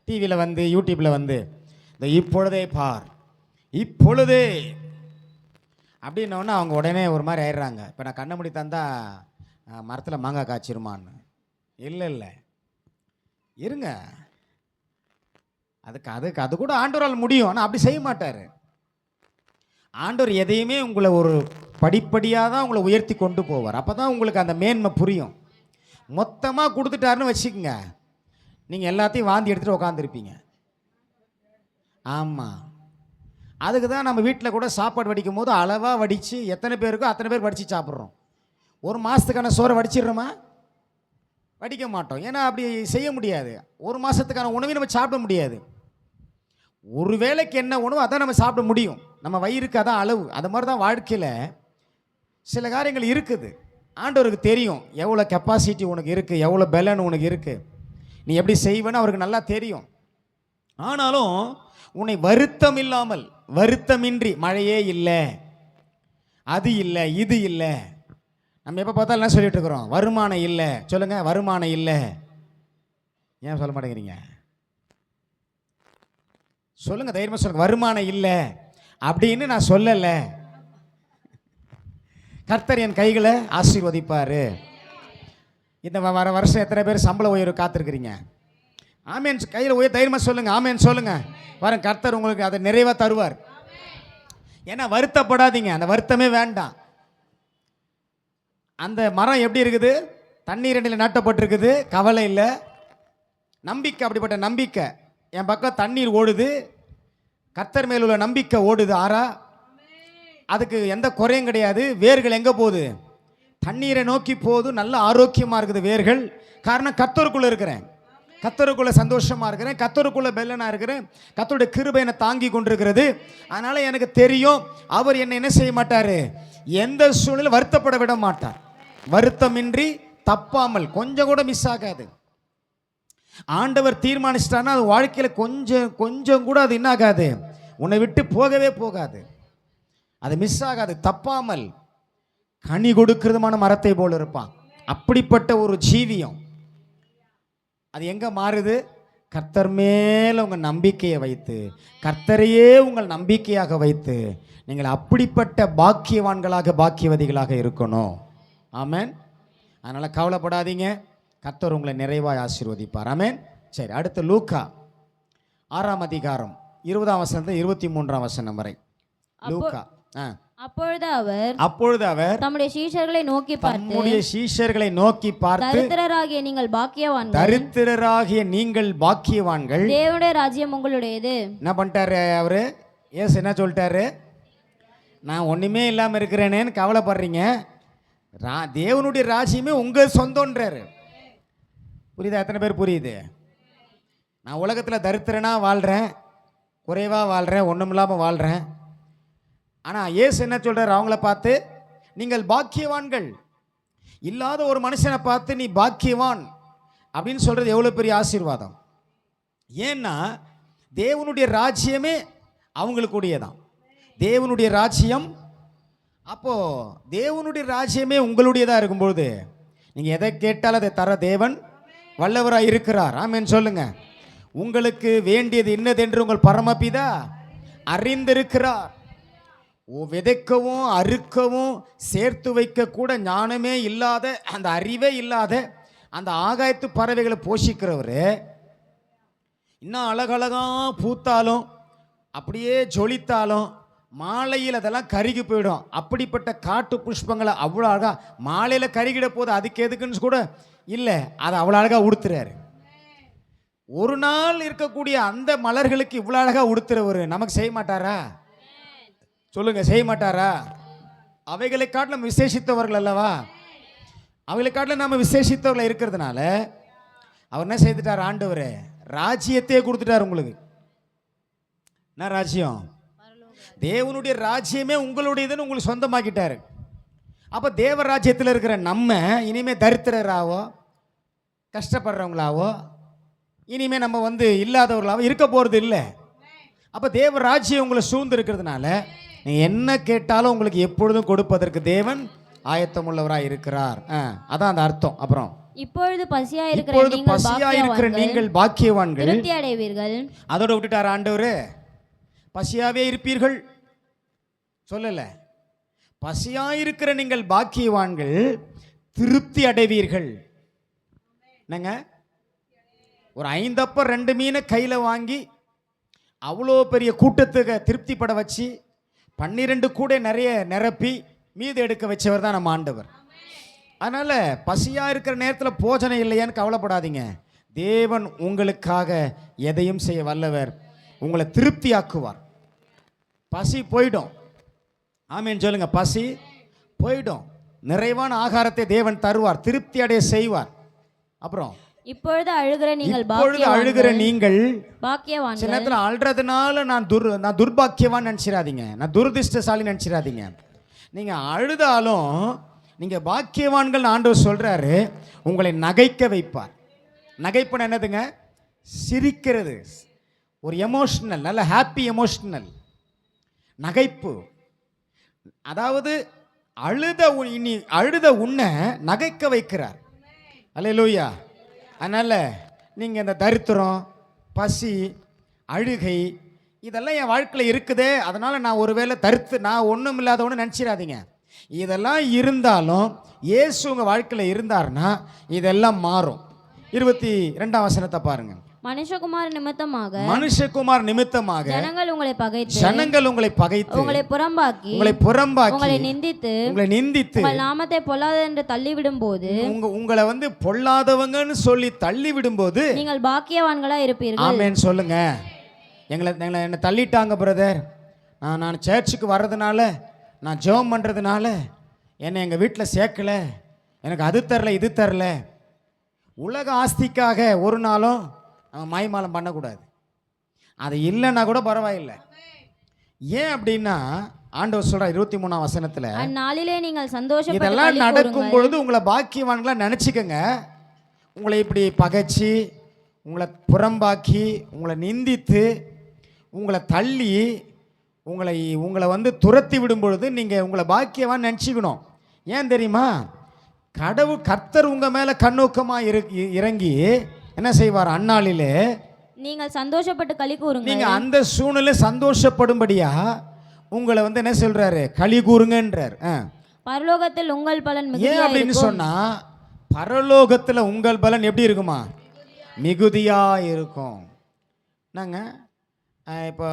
டிவியில் வந்து யூடியூப்பில் வந்து இந்த இப்பொழுதே பார், இப்பொழுதே அப்படின்னோடனே அவங்க உடனே ஒரு மாதிரி ஆயிடுறாங்க. இப்போ நான் கண்ணை மூடி தந்தா மரத்தில் மாங்காய் காய்ச்சிருமான்னு. இல்லை இருங்க, அது கூட ஆண்டவரால் முடியும். ஆனால் அப்படி செய்ய மாட்டார். ஆண்டவர் எதையுமே உங்களை ஒரு படிப்படியாக தான் உங்களை உயர்த்தி கொண்டு போவார். அப்போ தான் உங்களுக்கு அந்த மேன்மை புரியும். மொத்தமாக கொடுத்துட்டாருன்னு வச்சுக்கோங்க, நீங்கள் எல்லாத்தையும் வாந்தி எடுத்துகிட்டு உட்காந்துருப்பீங்க. ஆமாம், அதுக்கு தான் நம்ம வீட்டில் கூட சாப்பாடு வடிக்கும் போது அளவாக வடித்து எத்தனை பேருக்கோ அத்தனை பேர் வடித்து சாப்பிட்றோம். ஒரு மாதத்துக்கான சோறை வடிச்சிடுறோமா? வடிக்க மாட்டோம். ஏன்னா அப்படி செய்ய முடியாது. ஒரு மாதத்துக்கான உணவை நம்ம சாப்பிட முடியாது. ஒரு வேளைக்கு என்ன உணவு அதான் நம்ம சாப்பிட முடியும். நம்ம வயிறுக்கு அதான் அளவு. அது மாதிரி தான் வாழ்க்கையில் சில காரியங்கள் இருக்குது. ஆண்டவருக்கு தெரியும் எவ்வளோ கெப்பாசிட்டி உனக்கு இருக்குது, எவ்வளோ பலன் உனக்கு இருக்குது, நீ எப்படி செய்வேன்னு அவருக்கு நல்லா தெரியும். ஆனாலும் உன்னை வருத்தம் இல்லாமல், வருத்தமின்றி, மழையே இல்லை, அது இல்லை, இது இல்லை, நம்ம எப்போ பார்த்தாலும் என்ன சொல்லிட்டு இருக்கிறோம்? வருமானம் இல்லை. சொல்லுங்க, வருமானம் இல்லை. ஏன் சொல்ல மாட்டேங்கிறீங்க? சொல்லுங்க, தைரியமாக சொல்லுங்க. வருமானம் இல்லை அப்படின்னு நான் சொல்லலை. கர்த்தர் என் கைகளை ஆசீர்வதிப்பார். இந்த வர வருஷம் எத்தனை பேர் சம்பள உயர்வு காத்திருக்கிறீங்க? ஆமேன் கையில் உயர் தைரியமாக சொல்லுங்க. ஆமேன் சொல்லுங்க. வர கர்த்தர் உங்களுக்கு அதை நிறைவாக தருவார். ஏன்னா வருத்தப்படாதீங்க, அந்த வருத்தமே வேண்டாம். அந்த மரம் எப்படி இருக்குது? தண்ணீர் அடியில் நாட்டப்பட்டிருக்குது, கவலை இல்லை, நம்பிக்கை. அப்படிப்பட்ட நம்பிக்கை என் பக்கம் தண்ணீர் ஓடுது, கர்த்தர் மேல் உள்ள நம்பிக்கை ஓடுது ஆறா. அதுக்கு எந்த குறையும் கிடையாது. வேர்கள் எங்கே போகுது? தண்ணீரை நோக்கி போகுது. நல்ல ஆரோக்கியமாக இருக்குது வேர்கள். காரணம் கர்த்தருக்குள்ளே இருக்கிறேன், கர்த்தருக்குள்ளே சந்தோஷமாக இருக்கிறேன், கர்த்தருக்குள்ளே பெல்லனாக இருக்கிறேன், கர்த்தருடைய கிருபை என்னை தாங்கி கொண்டிருக்கிறது. அதனால் எனக்கு தெரியும் அவர் என்னை என்ன செய்ய மாட்டார், எந்த சூழ்நிலை வருத்தப்பட விட மாட்டார். வருத்தமின்றி தப்பாமல், கொஞ்சம் கூட மிஸ் ஆகாது. ஆண்டவர் தீர்மானிச்சிட்டாருன்னா அது வாழ்க்கையில் கொஞ்சம் கூட அது என்ன ஆகாது, உன்னை விட்டு போகவே போகாது. அது மிஸ் ஆகாது. தப்பாமல் கனி கொடுக்கிறதுமான மரத்தை போல இருப்பான். அப்படிப்பட்ட ஒரு ஜீவியம். அது எங்கே மாறுது? கர்த்தர் மேலே உங்கள் நம்பிக்கையை வைத்து, கர்த்தரையே உங்கள் நம்பிக்கையாக வைத்து நீங்கள் அப்படிப்பட்ட பாக்கியவான்களாக, பாக்கியவதிகளாக இருக்கணும். ஆமேன். அதனால் கவலைப்படாதீங்க, கர்த்தர் உங்களை நிறைவாய் ஆசீர்வதிப்பார். ஆமேன். சரி, அடுத்து லூக்கா 6ஆம் அதிகாரம் 20ஆம் வசனம் 23ஆம் வசனம் வரை. லூக்கா. அப்பொழுது அவர் தம்முடைய சீஷர்களை நோக்கி பார்த்து, தரித்திரராகிய நீங்கள் பாக்கியவான்கள், தேவனுடைய ராஜ்யம் உங்களுடையது. என்ன பண்ணிட்டாரு அவரு? ஏசு என்ன சொல்லிட்டாரு? நான் ஒண்ணுமே இல்லாம இருக்கிறேனேன்னு கவலைப்படுறீங்க, தேவனுடைய ராஜ்யமே உங்க சொந்தம்ன்றாரு. புரியுதா? எத்தனை பேர் புரியுது? நான் உலகத்தில் தரித்திரனா வாழ்றேன், குறைவா வாழ்றேன், ஒண்ணும் இல்லாம வாழ்றேன். ஆனால் இயேசு என்ன சொல்கிறார்? அவங்கள பார்த்து நீங்கள் பாக்கியவான்கள். இல்லாத ஒரு மனுஷனை பார்த்து நீ பாக்கியவான் அப்படின்னு சொல்கிறது எவ்வளோ பெரிய ஆசீர்வாதம். ஏன்னா தேவனுடைய ராஜ்யமே அவங்களுக்குடையதான். தேவனுடைய ராஜ்யம். அப்போது தேவனுடைய ராஜ்யமே உங்களுடையதாக இருக்கும்பொழுது நீங்கள் எதை கேட்டாலும் அதை தர தேவன் வல்லவராக இருக்கிறார். ஆமென் சொல்லுங்க. உங்களுக்கு வேண்டியது இன்னதென்று உங்கள் பரமபிதா அறிந்திருக்கிறார். விதைக்கவும் அறுக்கவும் சேர்த்து வைக்க கூட ஞானமே இல்லாத, அந்த அறிவே இல்லாத அந்த ஆகாயத்து பறவைகளை போஷிக்கிறவர் இன்னும் அழகழகா பூத்தாலும் அப்படியே ஜொலித்தாலும் மாலையில் அதெல்லாம் கருகி போயிடும். அப்படிப்பட்ட காட்டு புஷ்பங்களை அவ்வளோ அழகா மாலையில் கருகிட போது அதுக்கு எதுக்குன்னு கூட இல்லை, அதை அவ்வளோ அழகாக உடுத்துறாரு. ஒரு நாள் இருக்கக்கூடிய அந்த மலர்களுக்கு இவ்வளோ அழகாக உடுத்துறவர் நமக்கு செய்ய மாட்டாரா? சொல்லுங்க, செய்ய மாட்டாரா? அவைகளை காட்டிலும் விசேஷித்தவர்கள் அல்லவா? அவைகளை காட்டிலும் நம்ம விசேஷித்தவர்கள் இருக்கிறதுனால அவர் என்ன செய்துட்டார்? ஆண்டவர் ராஜ்யத்தையே கொடுத்துட்டார் உங்களுக்கு. என்ன ராஜ்யம்? தேவனுடைய ராஜ்யமே உங்களுடையதுன்னு உங்களுக்கு சொந்தமாக்கிட்டாரு. அப்போ தேவ ராஜ்யத்தில் இருக்கிற நம்ம இனிமேல் தரித்திரராவோ கஷ்டப்படுறவங்களாவோ இனிமே நம்ம இல்லாதவர்களாவோ இருக்க போகிறது இல்லை. அப்போ தேவ ராஜ்யம் உங்களை சூழ்ந்து இருக்கிறதுனால நீ என்ன கேட்டாலும் உங்களுக்கு எப்பொழுதும் கொடுப்பதற்கு தேவன் ஆயத்தம் உள்ளவராக இருக்கிறார். அதான் அந்த அர்த்தம். அப்புறம் இப்பொழுது பசியாய் இருக்கிற நீங்கள் பாக்கியவான்கள், திருப்தி அடைவீர்கள். அதோட விட்டுட்டார் ஆண்டவர். பசியாவே இருப்பீர்கள் சொல்லல, பசியாயிருக்கிற நீங்கள் பாக்கியவான்கள், திருப்தி அடைவீர்கள். என்னங்க, ஒரு 5 அப்பம் 2 மீனை கையில் வாங்கி அவ்வளோ பெரிய கூட்டத்துக்கு திருப்திப்பட வச்சு 12 கூட நிறைய நிரப்பி மீது எடுக்க வச்சவர் தான் நம்ம ஆண்டவர். அதனால் பசியாக இருக்கிற நேரத்தில் போஜனம் இல்லையான்னு கவலைப்படாதீங்க. தேவன் உங்களுக்காக எதையும் செய்ய வல்லவர். உங்களை திருப்தி ஆக்குவார். பசி போயிடும். ஆமேன்னு சொல்லுங்க. பசி போயிடும். நிறைவான ஆகாரத்தை தேவன் தருவார், திருப்தி அடைய செய்வார். அப்புறம் இப்பொழுது அழுகிற நீங்கள் பாக்கியவான்கள். சில நேரத்தில் அழுறதுனால நான் துர்பாக்கியவான் நினைச்சிடாதீங்க, நான் துரதிர்ஷ்டசாலி நினைச்சிடாதீங்க. நீங்க அழுதாலும் நீங்க பாக்கியவான்கள் ஆண்டவர் சொல்றாரு. உங்களை நகைக்க வைப்பார். நகைப்புன்னு என்னதுங்க? சிரிக்கிறது, ஒரு எமோஷனல், நல்ல ஹாப்பி எமோஷனல் நகைப்பு. அதாவது அழுத உன்னை நகைக்க வைக்கிறார். அல்லேலூயா. அதனால் நீங்கள் இந்த தரித்திரம், பசி, அழுகை இதெல்லாம் என் வாழ்க்கையில் இருக்குதே, அதனால் நான் ஒருவேளை நான் ஒன்றும் இல்லாதவன்னு நினச்சிடாதீங்க. இதெல்லாம் இருந்தாலும் இயேசு உங்கள் வாழ்க்கையில் இருந்தார்னா இதெல்லாம் மாறும். 22ஆம் வசனத்தை பாருங்க. மனுஷகுமார் நிமித்தமாக ஜனங்கள் உங்களை பகைத்து உங்களை புறம்பாக்கி உங்களை நிந்தித்து உங்கள் நாமத்தை பொல்லாத என்று தள்ளிவிடும் போது உங்களை பொல்லாதவங்கன்னு சொல்லி தள்ளி விடும்போது நீங்கள் பாக்கியவான்களா இருப்பீர்கள். ஆமென் சொல்லுங்க. என்னை தள்ளிட்டாங்க பிரதர், நான் சர்ச்சுக்கு வர்றதுனால, நான் ஜெபம் பண்ணுறதுனால என்னை எங்கள் வீட்டில் சேர்க்கல, எனக்கு அது தரல இது தரல. உலக ஆஸ்திக்காக ஒரு நாளும் நம்ம மாய்மாலம் பண்ணக்கூடாது. அது இல்லைன்னா கூட பரவாயில்லை. ஏன் அப்படின்னா ஆண்டவர் சொல்றார் 23ஆம் வசனத்தில், அந்நாளிலே நீங்கள் சந்தோஷப்பட்டு இதெல்லாம் நடக்கும் பொழுது உங்களை பாக்கியவான்களா நினச்சிக்கங்க. உங்களை இப்படி பகைச்சி, உங்களை புறம்பாக்கி, உங்களை நிந்தித்து, உங்களை தள்ளி, உங்களை துரத்தி விடும் பொழுது நீங்கள் உங்களை பாக்கியவான் நினச்சிக்கணும். ஏன் தெரியுமா? கர்த்தர் உங்கள் மேலே கண்ணோக்கமாக இறங்கி என்ன செய்வார்? அந்நாளிலே நீங்கள் சந்தோஷப்பட்டு களி கூறுங்க. நீங்க அந்த சூழ்நிலை சந்தோஷப்படும்படியா உங்களை என்ன சொல்றாரு? களி கூறுங்கன்றார். பரலோகத்தில் உங்கள் பலன் மிகுதியா ஏன் அப்படின்னு சொன்னா, பரலோகத்தில் உங்கள் பலன் எப்படி இருக்குமா? மிகுதியா இருக்கும். நாங்க இப்போ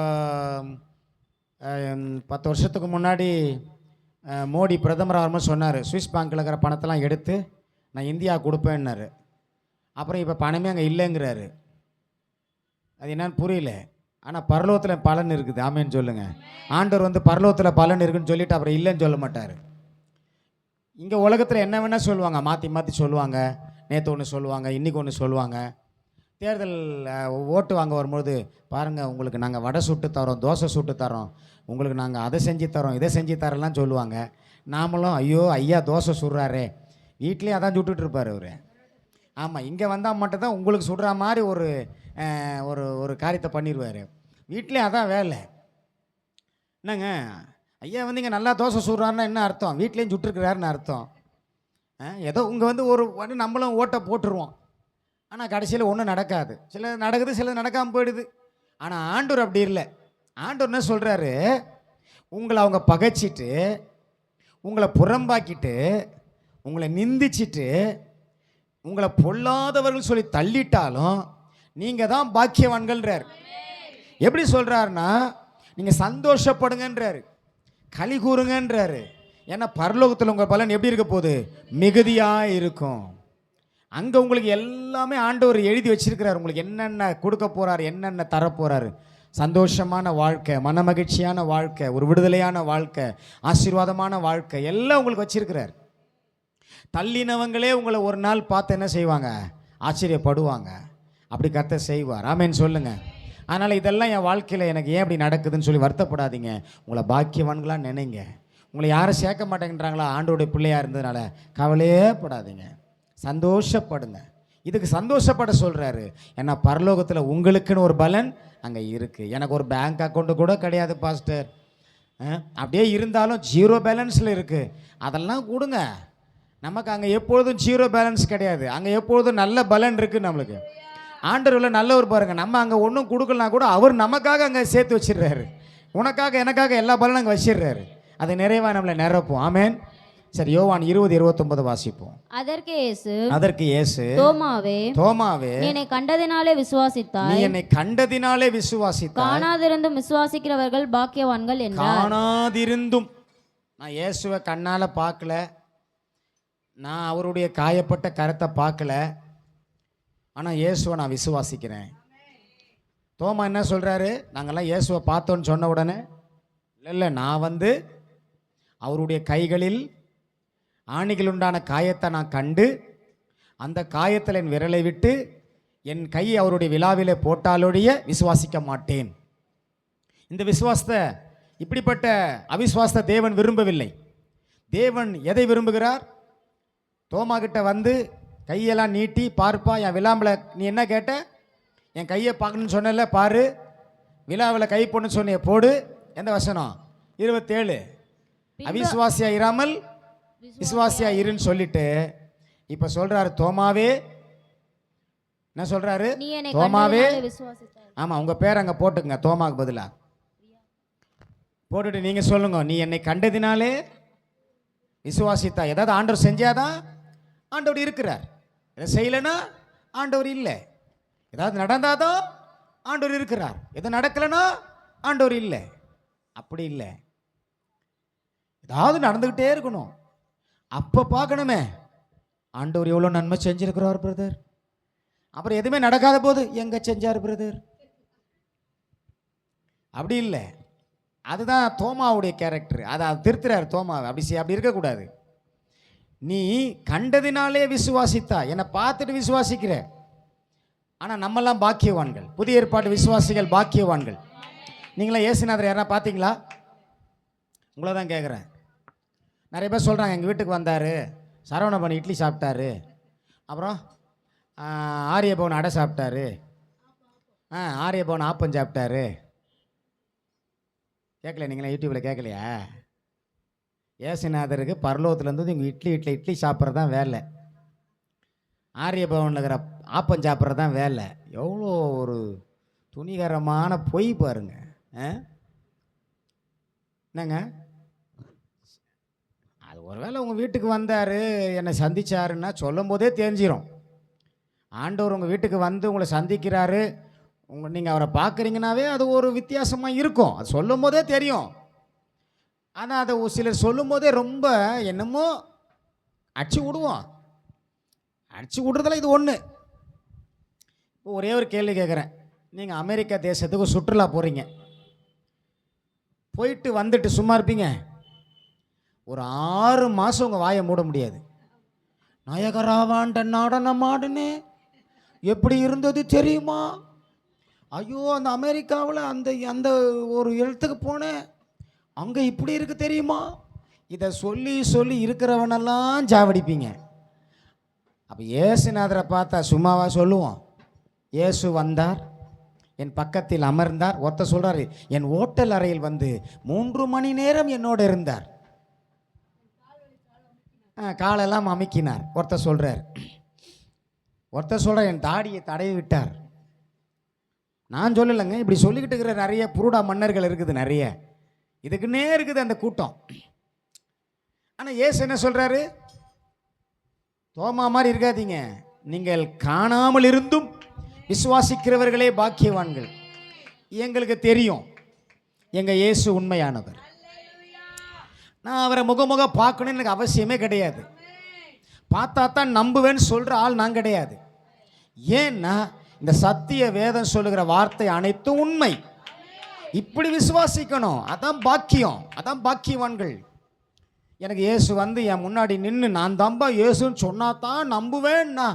10 வருஷத்துக்கு முன்னாடி மோடி பிரதமர் ஆகும்போது சொன்னார், சுவிஸ் பேங்க்கில் இருக்கிற பணத்தெல்லாம் எடுத்து நான் இந்தியா கொடுப்பேன்னாரு. அப்புறம் இப்போ பணமே அங்கே இல்லைங்கிறாரு. அது என்னன்னு புரியல. ஆனால் பரலோகத்தில் பலன் இருக்குது. ஆமேன்னு சொல்லுங்க. ஆண்டவர் பரலோகத்தில் பலன் இருக்குன்னு சொல்லிட்டு அப்புறம் இல்லைன்னு சொல்ல மாட்டார். இங்கே உலகத்தில் என்ன வேணால் சொல்லுவாங்க, மாற்றி மாற்றி சொல்லுவாங்க. நேற்று ஒன்று சொல்லுவாங்க, இன்றைக்கி ஒன்று சொல்லுவாங்க. தேர்தல் ஓட்டு வாங்க வரும்போது பாருங்கள், உங்களுக்கு நாங்கள் வடை சுட்டு தரோம், தோசை சுட்டு தரோம், உங்களுக்கு நாங்கள் அதை செஞ்சு தரோம், இதை செஞ்சு தரோம்லாம் சொல்லுவாங்க. நாமளும் ஐயா தோசை சுடுறாரே, வீட்லேயே அதான் சுட்டுட்டு இருப்பார் அவர். ஆமாம், இங்கே வந்தால் மட்டும்தான் உங்களுக்கு சுடுற மாதிரி ஒரு ஒரு ஒரு காரியத்தை பண்ணிடுவார். வீட்லேயே அதான் வேலை. என்னங்க ஐயா இங்கே நல்லா தோசை சுடுறாருன்னா என்ன அர்த்தம்? வீட்லேயும் சுட்டுருக்கிறாருன்னு அர்த்தம். ஏதோ இங்கே ஒரு நம்மளும் ஓட்டை போட்டுருவோம். ஆனால் கடைசியில் ஒன்றும் நடக்காது. சில நடக்குது, சில நடக்காமல் போயிடுது. ஆனால் ஆண்டவர் அப்படி இல்லை. ஆண்டவர் என்ன சொல்கிறாரு? உங்களை அவங்க பகைச்சிட்டு, உங்களை புறம்பாக்கிட்டு, உங்களை நிந்திச்சிட்டு, உங்களை பொல்லாதவர்கள் சொல்லி தள்ளிட்டாலும் நீங்க தான் பாக்கியவான்கள்ன்றார். எப்படி சொல்றாருன்னா, நீங்க சந்தோஷப்படுங்கன்றாரு, களி கூறுங்கன்றாரு. ஏன்னா பரலோகத்தில் உங்க பலன் எப்படி இருக்க போகுது? மிகுதியா இருக்கும். அங்க உங்களுக்கு எல்லாமே ஆண்டவர் எழுதி வச்சிருக்கிறார். உங்களுக்கு என்னென்ன கொடுக்க போறாரு, என்னென்ன தர போறாரு. சந்தோஷமான வாழ்க்கை, மனமகிழ்ச்சியான வாழ்க்கை, ஒரு விடுதலையான வாழ்க்கை, ஆசீர்வாதமான வாழ்க்கை எல்லாம் உங்களுக்கு வச்சிருக்கிறார். தள்ளினவங்களே உங்களை ஒரு நாள் பார்த்து என்ன செய்வாங்க? ஆச்சரியப்படுவாங்க. அப்படி கர்த்தர் செய்வார். ஆமென் சொல்லுங்க. அதனால் இதெல்லாம் என் வாழ்க்கையில் எனக்கு ஏன் இப்படி நடக்குதுன்னு சொல்லி வருத்தப்படாதீங்க. உங்களை பாக்கியவான்களாக நினைங்க. உங்களை யாரும் சேர்க்க மாட்டேங்கிறாங்களா ஆண்டோடைய பிள்ளையாக இருந்ததுனால கவலையே படாதீங்க, சந்தோஷப்படுங்க. இதுக்கு சந்தோஷப்பட சொல்கிறாரு. ஏன்னா பரலோகத்தில் உங்களுக்குன்னு ஒரு பலன் அங்கே இருக்குது. எனக்கு ஒரு பேங்க் அக்கௌண்ட்டு கூட கிடையாது பாஸ்டர், அப்படியே இருந்தாலும் ஜீரோ பேலன்ஸில் இருக்குது. அதெல்லாம் கொடுங்க. நமக்கு அங்கே எப்பொழுதும் ஜீரோ பேலன்ஸ் கிடையாது. அங்கே எப்பொழுதும் நல்ல பலன் இருக்குது. நம்மளுக்கு ஆண்டவரில் நல்லவர் பாருங்க. நம்ம அங்கே ஒன்றும் கொடுக்கலனா கூட அவர் நமக்காக அங்கே சேர்த்து வச்சிடுறாரு. உனக்காக எனக்காக எல்லா பலனும் அங்கே வச்சிடுறாரு. அதை நிறைவாக நம்மளை நிரப்போம். ஆமென். சரி, யோவான் 20:29 வாசிப்போம். அதற்கு இயேசு தோமாவே நீ என்னை கண்டதினாலே விசுவாசித்தாய், நீ என்னை கண்டதினாலே விசுவாசித்தாய், காணாதிருந்தும் விசுவாசிக்கிறவர்கள் பாக்கியவான்கள் என்றார். காணாதிருந்தும், நான் இயேசுவை கண்ணால பார்க்கல, நான் அவருடைய காயப்பட்ட கரத்தை பார்க்கல, ஆனால் இயேசுவை நான் விசுவாசிக்கிறேன். தோமா என்ன சொல்கிறாரு? நாங்கள்லாம் இயேசுவை பார்த்தோன்னு சொன்ன உடனே இல்லை, நான் அவருடைய கைகளில் ஆணிகள் உண்டான காயத்தை நான் கண்டு அந்த காயத்தில் என் விரலை விட்டு என் கையை அவருடைய விழாவிலே போட்டாலொழிய விசுவாசிக்க மாட்டேன். இந்த விசுவாசத்தை, இப்படிப்பட்ட அவிசுவாசத்தை தேவன் விரும்பவில்லை. தேவன் எதை விரும்புகிறார்? தோமா கிட்ட கையெல்லாம் நீட்டி, பார்ப்பா என் விழாவில் நீ என்ன கேட்ட? என் கையை பார்க்கணுன்னு சொன்னல, பாரு, விழாவில் கை போடணும்னு சொன்னிய, போடு. எந்த வசனம்? 27. அவிசுவாசியா இராமல் விசுவாசியா இருன்னு சொல்லிட்டு இப்ப சொல்றாரு, தோமாவே என்ன சொல்றாரு? தோமாவே, ஆமா, உங்க பேர் அங்க போட்டுங்க, தோமாக்கு பதிலா போட்டுட்டு நீங்க சொல்லுங்க, நீ என்னை கண்டதினாலே விசுவாசித்தா. ஏதாவது ஆண்டவர் செஞ்சாதான் ஆண்டவர் இருக்கிறார். எதை செய்யலைன்னா ஆண்டவர் இல்லை. ஏதாவது நடந்தாதான் ஆண்டவர் இருக்கிறார். எது நடக்கலைன்னா ஆண்டவர் இல்லை. அப்படி இல்லை, ஏதாவது நடந்துக்கிட்டே இருக்கணும். அப்போ பார்க்கணுமே ஆண்டவர் எவ்வளோ நன்மை செஞ்சிருக்கிறார் பிரதர். அப்புறம் எதுவுமே நடக்காத போது எங்க செஞ்சார் பிரதர்? அப்படி இல்லை. அதுதான் தோமாவுடைய கேரக்டர். அதை திருத்துறார் தோமாவை. அப்படி இருக்கக்கூடாது. நீ கண்டதினாலே விசுவாசித்தா, என்னை பார்த்துட்டு விசுவாசிக்கிற. ஆனால் நம்மெல்லாம் பாக்கியவான்கள், புதிய ஏற்பாட்டு விசுவாசிகள் பாக்கியவான்கள். நீங்களாம் இயேசுநாதர் யாரா பார்த்தீங்களா? உங்களை தான் கேட்குறேன். நிறைய பேர் சொல்கிறாங்க, எங்கள் வீட்டுக்கு வந்தார், சரவணபவன் இட்லி சாப்பிட்டாரு, அப்புறம் ஆரியபவன் அடை சாப்பிட்டாரு, ஆரியபவன் ஆப்பம் சாப்பிட்டாரு. கேட்கல? நீங்களா யூடியூப்பில் கேட்கலையா? இயேசுநாதருக்கு பரலோகத்துலேருந்து இங்கே இட்லி சாப்பிட்றது தான் வேலை, ஆரியபவனில் இருக்கிற ஆப்பம் சாப்பிட்றது தான் வேலை. எவ்வளோ ஒரு துணிகரமான பொய் பாருங்க. என்னங்க, அது ஒருவேளை உங்கள் வீட்டுக்கு வந்தார், என்னை சந்திச்சாருன்னா சொல்லும் போதே தெரிஞ்சிடும். ஆண்டவர் உங்கள் வீட்டுக்கு உங்களை சந்திக்கிறாரு, நீங்கள் அவரை பார்க்குறீங்கன்னாவே அது ஒரு வித்தியாசமாக இருக்கும். அது சொல்லும் போதே தெரியும். ஆனால் அதை சிலர் சொல்லும் போதே ரொம்ப என்னமோ அடிச்சு விடுவோம். அடிச்சு விடுறதுல இது ஒன்று. இப்போ ஒரே ஒரு கேள்வி கேட்குறேன். நீங்கள் அமெரிக்கா தேசத்துக்கு சுற்றுலா போகிறீங்க, போயிட்டு வந்துட்டு சும்மா இருப்பீங்க? ஒரு 6 மாதம் உங்கள் வாயை மூட முடியாது. நயகராவாண்ட நடனம் ஆடுனே எப்படி இருந்தது தெரியுமா? ஐயோ, அந்த அமெரிக்காவில் அந்த ஒரு இடத்துக்கு போனேன், அங்கே இப்படி இருக்கு தெரியுமா? இதை சொல்லி சொல்லி இருக்கிறவனெல்லாம் ஜாவடிப்பீங்க. அப்போ இயேசுநாதரை பார்த்தா சும்மாவா சொல்லுவோம்? இயேசு வந்தார், என் பக்கத்தில் அமர்ந்தார். ஒருத்தர் சொல்கிறாரு, என் ஓட்டல் அறையில் 3 மணி நேரம் என்னோடு இருந்தார், காலெல்லாம் அமுக்கினார். ஒருத்தர் சொல்கிறார் என் தாடியை தடவி விட்டார். நான் சொல்லலைங்க, இப்படி சொல்லிக்கிட்டு இருக்கிற நிறைய புருடா மன்னர்கள் இருக்குது, நிறைய இதுக்குன்னே இருக்குது அந்த கூட்டம். ஆனால் இயேசு என்ன சொல்கிறாரு? தோமா மாதிரி இருக்காதீங்க, நீங்கள் காணாமல் இருந்தும் விசுவாசிக்கிறவர்களே பாக்கியவான்கள். எங்களுக்கு தெரியும் எங்க இயேசு உண்மையானவர். நான் அவரை முகமுக பார்க்கணும்னு எனக்கு அவசியமே கிடையாது. பார்த்தா தான் நம்புவேன்னு சொல்ற ஆள் நான் கிடையாது. ஏன்னா இந்த சத்திய வேதம் சொல்லுகிற வார்த்தை அனைத்தும் உண்மை. இப்படி விசுவாசிக்கணும். அதான் பாக்கியம், அதான் பாக்கியவான்கள். எனக்கு இயேசு வந்து என் முன்னாடி நின்று நான் தான்பா இயேசுன்னு சொன்னா தான் நம்புவேன்னா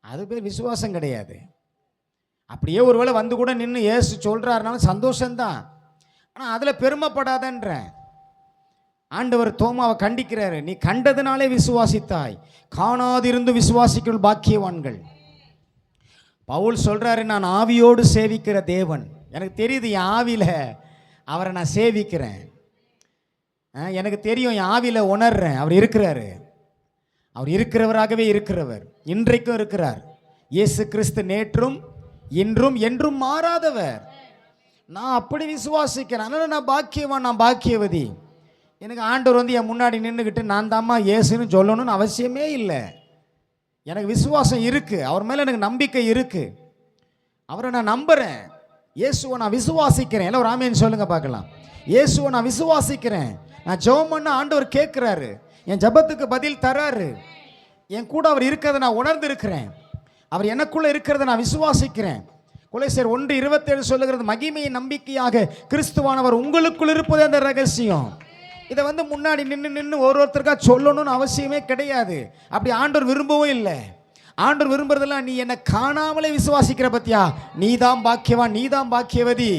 அது பேர் விசுவாசம் கிடையாது. அப்படியே ஒருவேளை வந்து கூட நின்று இயேசு சொல்றாருனாலும் சந்தோஷம்தான். ஆனால் அதில் பெருமைப்படாதன்ற ஆண்டவர் தோமாவை கண்டிக்கிறாரு. நீ கண்டதுனாலே விசுவாசித்தாய், காணாதிருந்து விசுவாசிக்கும் பாக்கியவான்கள். பவுல் சொல்றாரு, நான் ஆவியோடு சேவிக்கிற தேவன். எனக்கு தெரியுது என் ஆவியில் அவரை நான் சேவிக்கிறேன். எனக்கு தெரியும் என் ஆவியில் உணர்றேன் அவர் இருக்கிறாரு. அவர் இருக்கிறவராகவே இருக்கிறவர், இன்றைக்கும் இருக்கிறார். இயேசு கிறிஸ்து நேற்றும் இன்றும் என்றும் மாறாதவர். நான் அப்படி விசுவாசிக்கிறேன். அதனால் நான் பாக்கியவான், நான் பாக்கியவதி. எனக்கு ஆண்டவர் வந்து என் முன்னாடி நின்றுக்கிட்டு நான் தாம்மா இயேசுன்னு சொல்லணும்னு அவசியமே இல்லை. எனக்கு விசுவாசம் இருக்குது, அவர் மேலே எனக்கு நம்பிக்கை இருக்குது. அவரை நான் நம்புகிறேன். இயேசுவை நான் விசுவாசிக்கிறேன். எல்லாம் ஒரு ஆமேன்னு சொல்லுங்க பார்க்கலாம். இயேசுவை நான் விசுவாசிக்கிறேன். நான் ஜெபம் பண்ண ஆண்டவர் கேட்குறாரு, என் ஜெபத்துக்கு பதில் தராரு. என் கூட அவர் இருக்கிறத நான் உணர்ந்து இருக்கிறேன். அவர் எனக்குள்ளே இருக்கிறத நான் விசுவாசிக்கிறேன். கொலோசியர் 1:27 சொல்லுகிறது, மகிமையின் நம்பிக்கையாக கிறிஸ்துவானவர் உங்களுக்குள் இருப்பது அந்த ரகசியம். இதை வந்து முன்னாடி நின்று ஒருத்தருக்காக சொல்லணும்னு அவசியமே கிடையாது. அப்படி ஆண்டவர் விரும்பவும் இல்லை. ஆண்டவர் விரும்புறதெல்லாம் நீ என்னை காணாமலே விசுவாசிக்கிற பத்தியா, நீ தான் பாக்கியவான், நீ தான் பாக்கியவதி.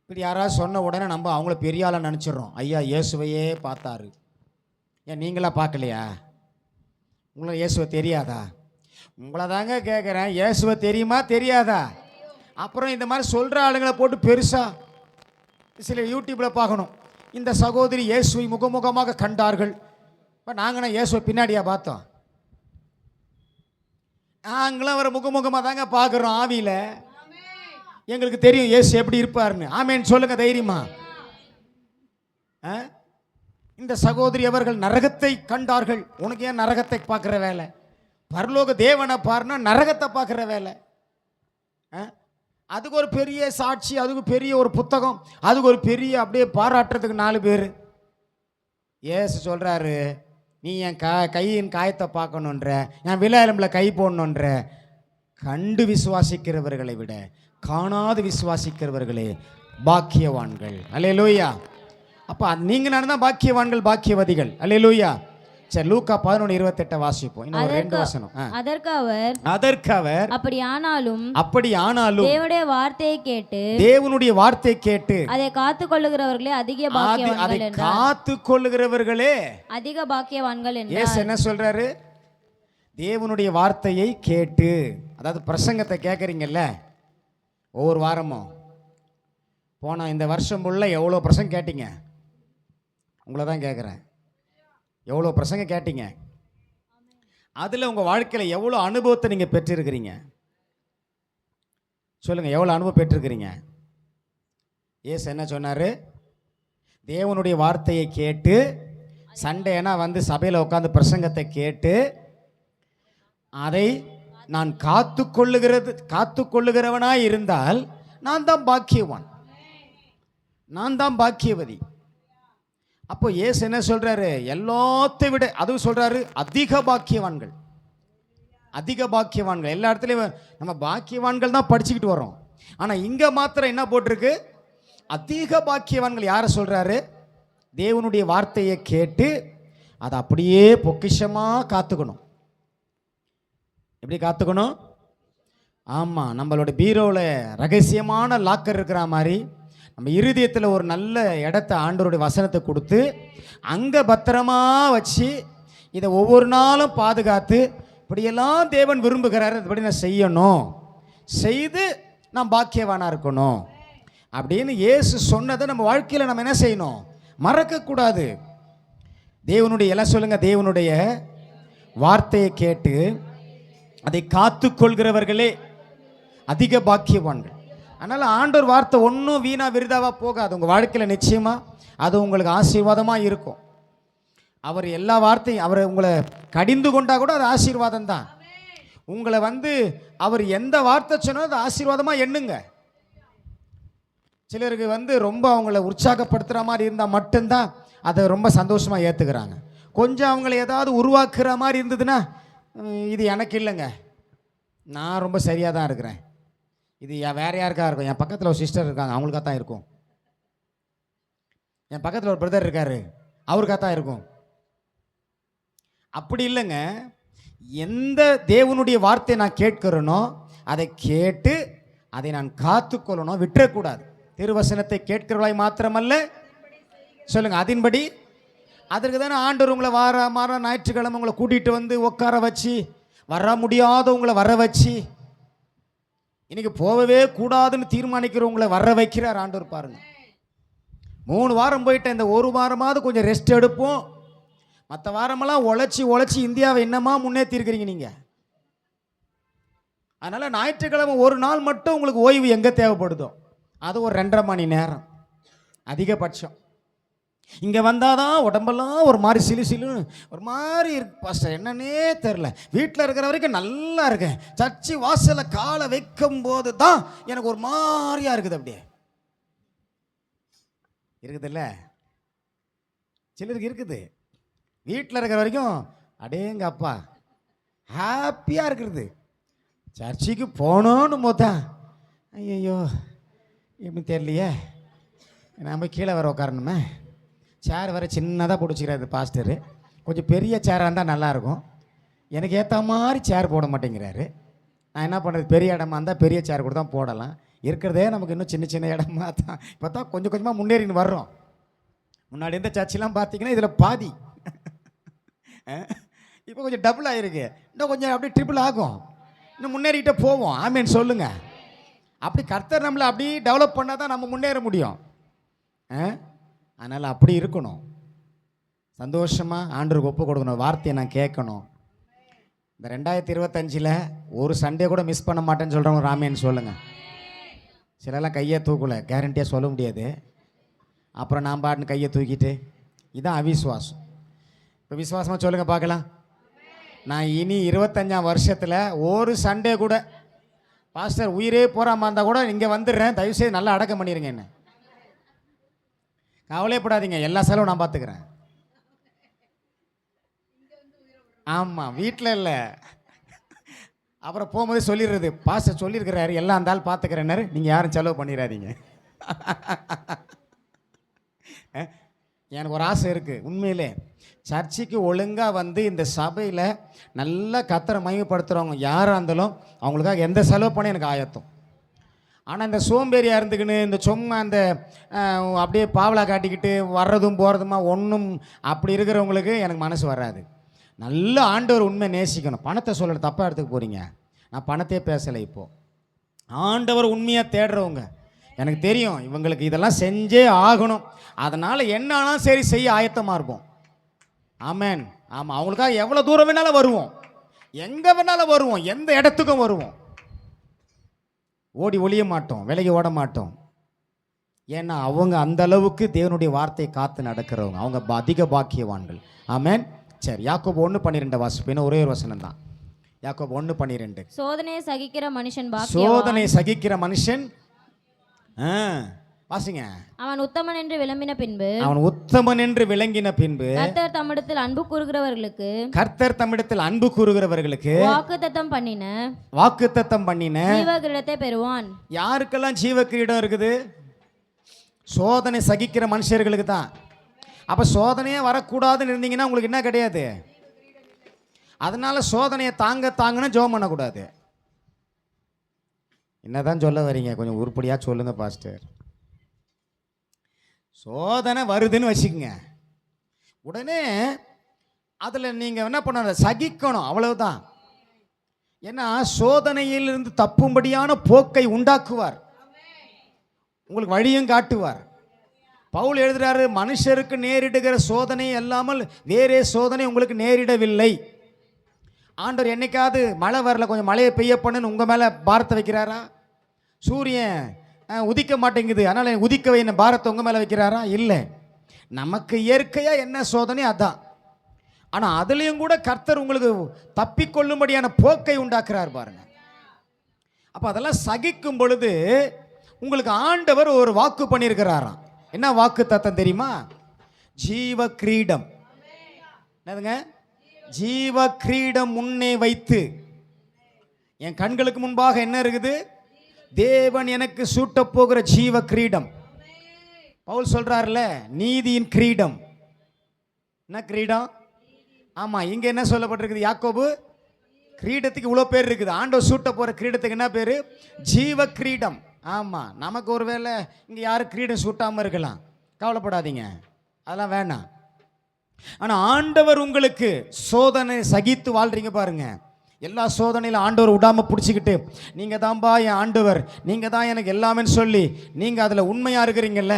இப்படி யாராவது சொன்ன உடனே நம்ம அவங்கள பெரிய ஆளாக நினச்சிடுறோம். ஐயா இயேசுவையே பார்த்தாரு. ஏன் நீங்களா பார்க்கலையா? உங்களை இயேசுவை தெரியாதா? உங்களை தாங்க கேட்குறேன், இயேசுவை தெரியுமா தெரியாதா? அப்புறம் இந்த மாதிரி சொல்கிற ஆளுங்களை போட்டு பெருசாக சில யூடியூப்பில் பார்க்கணும். இந்த சகோதரி இயேசுவை முகமுகமாக கண்டார்கள். இப்போ நாங்கள் இயேசுவை பின்னாடியா பார்த்தோம்? நாங்களும் அவரை முகமுகமாக தாங்க பார்க்குறோம் ஆவியில். எங்களுக்கு தெரியும் இயேசு எப்படி இருப்பார்னு. ஆமேன்னு சொல்லுங்க தைரியமா. இந்த சகோதரி அவர்கள் நரகத்தை கண்டார்கள். உனக்கு ஏன் நரகத்தை பார்க்குற வேலை? பரலோக தேவனை பாருன்னா நரகத்தை பார்க்குற வேலை. அதுக்கு ஒரு பெரிய சாட்சி, அதுக்கு பெரிய ஒரு புத்தகம், அதுக்கு ஒரு பெரிய அப்படியே பாராட்டுறதுக்கு 4 பேர். ஏசு சொல்கிறாரு, நீ என் கையின் காயத்தை பார்க்கணுன்ற, என் விழாயலம்பில் கை போடணுன்ற. கண்டு விசுவாசிக்கிறவர்களை விட காணாது விசுவாசிக்கிறவர்களே பாக்கியவான்கள். அல்லேலூயா. அப்போ நீங்கள் நடந்தால் பாக்கியவான்கள், பாக்கியவதிகள். அல்லேலூயா. சரி, லூக்கா 11:28 வாசிப்போம். இன்னும் 2 வசனம். அதற்கு அவர் அப்படியானாலும் தேவனுடைய வார்த்தையை கேட்டு அதை காத்துக்கொள்ளுகிறவர்களே அதிக பாக்கியவான்கள் என்றார். காத்துக்கொள்ளுகிறவர்களே அதிக பாக்கியவான்கள் என்றார். இயேசு என்ன சொல்றாரு? தேவனுடைய வார்த்தையை கேட்டு, அதாவது பிரசங்கத்தை கேட்குறீங்கல்ல ஒவ்வொரு வாரமும். போன இந்த வருஷம் உள்ள எவ்வளோ பிரசங்கம் கேட்டீங்க? உங்களை தான் கேட்குறேன். எவ்வளோ பிரசங்கம் கேட்டீங்க? அதில் உங்கள் வாழ்க்கையில் எவ்வளோ அனுபவத்தை நீங்கள் பெற்றிருக்கிறீங்க? சொல்லுங்கள், எவ்வளோ அனுபவம் பெற்றிருக்கிறீங்க? ஏசு என்ன சொன்னார்? தேவனுடைய வார்த்தையை கேட்டு, சண்டேனா வந்து சபையில் உட்காந்து பிரசங்கத்தை கேட்டு, அதை நான் காத்துக்கொள்ளுகிறவனாய் இருந்தால் நான் தான் பாக்கியவான், நான் தான் பாக்கியவதி. அப்போ இயேசு என்ன சொல்றாரு? எல்லாத்தை விட, அதுவும் சொல்றாரு அதிக பாக்கியவான்கள். அதிக பாக்கியவான்கள். எல்லா இடத்துலையும் நம்ம பாக்கியவான்கள் தான் படிச்சுக்கிட்டு வரோம். ஆனால் இங்கே மாத்திரம் என்ன போட்டிருக்கு? அதிக பாக்கியவான்கள். யாரை சொல்றாரு? தேவனுடைய வார்த்தையை கேட்டு அதை அப்படியே பொக்கிஷமாக காத்துக்கணும். எப்படி காத்துக்கணும்? ஆமாம், நம்மளோட பீரோவில் ரகசியமான லாக்கர் இருக்கிற மாதிரி நம்ம இருதயத்தில் ஒரு நல்ல இடத்த ஆண்டவருடைய வசனத்தை கொடுத்து அங்கே பத்திரமா வச்சு இதை ஒவ்வொரு நாளும் பாதுகாத்து, இப்படியெல்லாம் தேவன் விரும்புகிறாரு, அதுபடி நான் செய்யணும், செய்து நான் பாக்கியவானாக இருக்கணும் அப்படின்னு இயேசு சொன்னதை நம்ம வாழ்க்கையில் நம்ம என்ன செய்யணும்? மறக்கக்கூடாது. தேவனுடைய எல்லாம் சொல்லுங்க, தேவனுடைய வார்த்தையை கேட்டு அதை காத்துக்கொள்கிறவர்களே அதிக பாக்கியவான்கள். அதனால் ஆண்டவர் வார்த்தை ஒன்றும் வீணா விருதாவாக போகாது. உங்கள் வாழ்க்கையில் நிச்சயமாக அது உங்களுக்கு ஆசீர்வாதமாக இருக்கும். அவர் எல்லா வார்த்தையும் அவர் உங்களை கடிந்து கொண்டா கூட அது ஆசீர்வாதம் தான். உங்களை அவர் எந்த வார்த்தை சொன்னாலும் அது ஆசீர்வாதமாக எண்ணுங்க. சிலருக்கு ரொம்ப அவங்கள உற்சாகப்படுத்துகிற மாதிரி இருந்தால் மட்டும்தான் அதை ரொம்ப சந்தோஷமாக ஏற்றுக்கிறாங்க. கொஞ்சம் அவங்கள ஏதாவது உருவாக்குற மாதிரி இருந்ததுன்னா இது எனக்கு இல்லைங்க, நான் ரொம்ப சரியாக தான் இருக்கிறேன், இது வேற யாருக்காக இருக்கும், என் பக்கத்தில் ஒரு சிஸ்டர் இருக்காங்க அவங்களுக்காக தான் இருக்கும், என் பக்கத்தில் ஒரு பிரதர் இருக்காரு அவருக்காக தான் இருக்கும். அப்படி இல்லைங்க. எந்த தேவனுடைய வார்த்தை நான் கேட்கிறேனோ அதை கேட்டு அதை நான் காத்துக்கொள்ளணும், விட்டுறக்கூடாது. திருவசனத்தை கேட்கிறவளாய் மாத்திரமல்ல, சொல்லுங்க, அதன்படி. அதற்கு தானே ஆண்டவர் உங்களை வார ஞாயிற்றுக்கிழமை உங்களை கூட்டிகிட்டு உட்கார வச்சு, வர முடியாதவங்களை வர வச்சு, இன்னைக்கு போகவே கூடாதுன்னு தீர்மானிக்கிறவங்களை வர வைக்கிறார் ஆண்டவர். பாருங்க, 3 வாரம் போயிட்டேன், இந்த 1 வாரமாவது கொஞ்சம் ரெஸ்ட் எடுப்போம். மற்ற வாரமெல்லாம் உழைச்சி இந்தியாவை என்னமா முன்னேற்றிருக்கிறீங்க நீங்கள். அதனால் ஞாயிற்றுக்கிழமை ஒரு நாள் மட்டும் உங்களுக்கு ஓய்வு எங்கே தேவைப்படுதோ அது ஒரு 2.5 மணி நேரம் அதிகபட்சம். இங்கே வந்தால் தான் உடம்பெல்லாம் ஒரு மாதிரி சிலு ஒரு மாதிரி இருக்கு பாஸ்டர், என்னன்னே தெரில. வீட்டில் இருக்கிற வரைக்கும் நல்லா இருக்கேன், சர்ச்சு வாசலில் காலை வைக்கும் போது தான் எனக்கு ஒரு மாதிரியாக இருக்குது. அப்படியே இருக்குதுல்ல, சிலருக்கு இருக்குது. வீட்டில் இருக்கிற வரைக்கும் அடேங்க அப்பா ஹாப்பியாக இருக்கிறது. சர்ச்சுக்கு போகணுன்னு போதா ஐயோ எப்படி தெரியலையே, நம்ம கீழே வர உட்காரணுமே, சேர் வர சின்னதாக பிடிச்சிக்கிறாரு பாஸ்டரு, கொஞ்சம் பெரிய சேராக இருந்தால் நல்லாயிருக்கும், எனக்கு ஏற்ற மாதிரி சேர் போட மாட்டேங்கிறாரு. நான் என்ன பண்ணுறது, பெரிய இடமா இருந்தால் பெரிய சேர் கூட தான் போடலாம், இருக்கிறதே நமக்கு இன்னும் சின்ன இடமா தான். இப்போ தான் கொஞ்சம் கொஞ்சமாக முன்னேறின்னு வர்றோம். முன்னாடி இருந்த சர்ச்செலாம் பார்த்தீங்கன்னா இதில் பாதி, இப்போ கொஞ்சம் டபுள் ஆகிருக்கு, இன்னும் கொஞ்சம் அப்படியே ட்ரிபிள் ஆகும், இன்னும் முன்னேறிக்கிட்டே போவோம். ஆமேன்னு சொல்லுங்க. அப்படி கர்த்தர் நம்மளை அப்படி டெவலப் பண்ணால் தான் நம்ம முன்னேற முடியும். அதனால் அப்படி இருக்கணும், சந்தோஷமாக ஆண்டவருக்கு ஒப்பு கொடுக்கணும், வார்த்தையை நான் கேட்கணும். இந்த 2025 ஒரு சண்டே கூட மிஸ் பண்ண மாட்டேன்னு சொல்கிறவங்க ராமேன்னு சொல்லுங்கள். சிலலாம் கையை தூக்கலை, கேரண்டியாக சொல்ல முடியாது. அப்புறம் நான் பாட்டுன்னு கையை தூக்கிட்டு, இதுதான் அவிசுவாசம். இப்போ விசுவாசமாக சொல்லுங்கள் பார்க்கலாம். நான் இனி 25ஆம் வருஷத்தில் ஒரு சண்டே கூட பாஸ்டர் உயிரே போகாமல் இருந்தால் கூட இங்கே வந்துடுறேன், தயவுசெய்து நல்லா அடக்கம் பண்ணிடுங்க, என்ன கவலைப்படாதீங்க, எல்லா செலவும் நான் பார்த்துக்கிறேன். ஆமாம், வீட்டில் இல்லை. அப்புறம் போகும்போது சொல்லிடுறது, பாஸ்டர் சொல்லியிருக்கிறாரு எல்லாம் இருந்தாலும் பார்த்துக்கிறேன்னாரு, நீங்கள் யாரும் செலவு பண்ணிடாதீங்க. எனக்கு ஒரு ஆசை இருக்குது உண்மையிலே, சர்ச்சுக்கு ஒழுங்காக இந்த சபையில் நல்லா கத்தரை மகிமைப்படுத்துகிறவங்க யாராக இருந்தாலும் அவங்களுக்காக எந்த செலவு பண்ண எனக்கு ஆயத்தம். ஆனால் இந்த சோம்பேறியாக இருந்துக்கின்னு இந்த சும்மா அந்த அப்படியே பாவலா காட்டிக்கிட்டு வர்றதும் போகிறதுமா ஒன்றும் அப்படி இருக்கிறவங்களுக்கு எனக்கு மனசு வராது. நல்ல ஆண்டவர் உண்மை நேசிக்கணும். பணத்தை சொல்ல தப்பாக எடுத்துக்க போகிறீங்க, நான் பணத்தையே பேசலை. இப்போது ஆண்டவர் உண்மையாக தேடுறவங்க, எனக்கு தெரியும் இவங்களுக்கு இதெல்லாம் செஞ்சே ஆகணும், அதனால் என்னாலும் சரி செய்ய ஆயத்தமாக இருப்போம். ஆமேன். ஆமாம், அவங்களுக்காக எவ்வளோ தூரம் வேணாலும் வருவோம், எங்கே வேணாலும் வருவோம், எந்த இடத்துக்கும் வருவோம், ஓடி ஒளிய மாட்டோம், விலகி ஓட மாட்டோம். ஏன்னா அவங்க அந்த அளவுக்கு தேவனுடைய வார்த்தையை காத்து நடக்கிறவங்க, அவங்க அதிக பாக்கியவான்கள். ஆமேன். சரி, யாக்கோபு 1:12 வாசிப்பேன், ஒரே ஒரு வசனம் தான். யாக்கோபு 1:12. சோதனையை சகிக்கிற மனுஷன் பாக்கியவான். சோதனை சகிக்கிற மனுஷன் வாசிங்க. அவன் உத்தமன் என்று விளம்பின பின்பு, அவன் உத்தமன் என்று விளங்கின பின்பு கர்த்தர் தம்மிடத்தில் அன்பு கூறுகிறவர்களுக்கு, கர்த்தர் தம்மிடத்தில் அன்பு கூறுகிறவர்களுக்கு வாக்குத்தத்தம் பண்ணின ஜீவ கிரீடத்தை பெறுவான். யாருக்கெல்லாம் ஜீவ கிரீடம் இருக்குது? சோதனை சகிக்கிற மனுஷர்களுக்கு தான். அப்ப சோதனையே வரக்கூடாதுன்னு இருந்தீங்கன்னா உங்களுக்கு என்ன கிடையாது. அதனால சோதனையை தாங்கன்னு ஜெபம் பண்ணக்கூடாது. என்னதான் சொல்ல வரீங்க, கொஞ்சம் உருப்படியா சொல்லுங்க பாஸ்டர். சோதனை வருதுன்னு வச்சுக்கோங்க, உடனே அதில் நீங்கள் என்ன பண்ண சகிக்கணும், அவ்வளவுதான். ஏன்னா சோதனையிலிருந்து தப்பும்படியான போக்கை உண்டாக்குவார், உங்களுக்கு வழியும் காட்டுவார். பவுல் எழுதுறாரு, மனுஷருக்கு நேரிடுகிற சோதனை அல்லாமல் வேறே சோதனை உங்களுக்கு நேரிடவில்லை. ஆண்டவர் என்னைக்காவது மழை வரல, கொஞ்சம் மழையை பெய்ய பண்ணுன்னு உங்கள் மேலே பாரத்தை வைக்கிறாரா? சூரியன் உதிக்க மாட்டேங்குது, அதனால் உதிக்க வைன பாரத்தை உங்கள் மேலே வைக்கிறாரா? இல்லை. நமக்கு இயற்கையாக என்ன சோதனை அதான். ஆனா அதுலயும் கூட கர்த்தர் உங்களுக்கு தப்பிக்கொள்ளும்படியான போக்கை உண்டாக்குறார் பாருங்க. அப்ப அதெல்லாம் சகிக்கும் பொழுது உங்களுக்கு ஆண்டவர் ஒரு வாக்கு பண்ணியிருக்கிறாராம். என்ன வாக்கு தத்தம் தெரியுமா? ஜீவ கிரீடம். என்னதுங்க? ஜீவ கிரீடம் முன்னே வைத்து, என் கண்களுக்கு முன்பாக என்ன இருக்குது? தேவன் எனக்கு சூட்ட போகிற ஜீவ கிரீடம். பவுல் சொல்றாருல, நீதியின் கிரீடம். என்ன கிரீடம்? ஆமா, இங்க என்ன சொல்லப்பட்டிருக்குது? யாக்கோபு கிரீடத்துக்கு இவ்வளோ பேர் இருக்குது. ஆண்டவர் சூட்ட போற கிரீடத்துக்கு என்ன பேரு? ஜீவ கிரீடம். ஆமா, நமக்கு ஒருவேளை இங்க யாரும் கிரீடம் சூட்டாம இருக்கலாம், கவலைப்படாதீங்க, அதெல்லாம் வேணாம். ஆனா ஆண்டவர் உங்களுக்கு சோதனை சகித்து வாழ்றீங்க பாருங்க. எல்லா சோதனையில ஆண்டவர் விடாம பிடிச்சிக்கிட்டு, நீங்க தான்பா என் ஆண்டவர், நீங்க தான் எனக்கு எல்லாமே சொல்லி நீங்க அதுல உண்மையா இருக்கிறீங்கல்ல,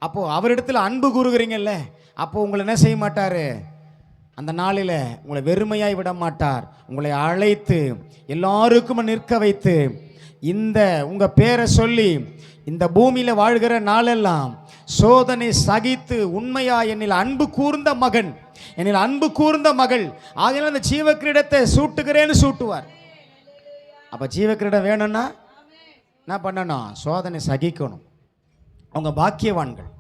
அப்போ அவரிடத்துல அன்பு கூறுகிறீங்கல்ல, அப்போ உங்களை என்ன செய்ய மாட்டாரு? அந்த நாளில் உங்களை வெறுமையாய் விட மாட்டார். உங்களை அழைத்து எல்லாருக்கும் நிற்க வைத்து இந்த உங்க பேரை சொல்லி இந்த பூமியில வாழ்கிற நாளெல்லாம் சோதனை சகித்து உண்மையா என்னில் அன்பு கூர்ந்த மகன், என்னில் அன்பு கூர்ந்த மகள் ஆகிய அந்த ஜீவ கிரீடத்தை சூட்டுகிறேன்னு சூட்டுவார். அப்ப ஜீவ கிரீடம் வேணும்னா என்ன பண்ணணும்? சோதனை சகிக்கணும். அவங்க பாக்கியவான்கள்,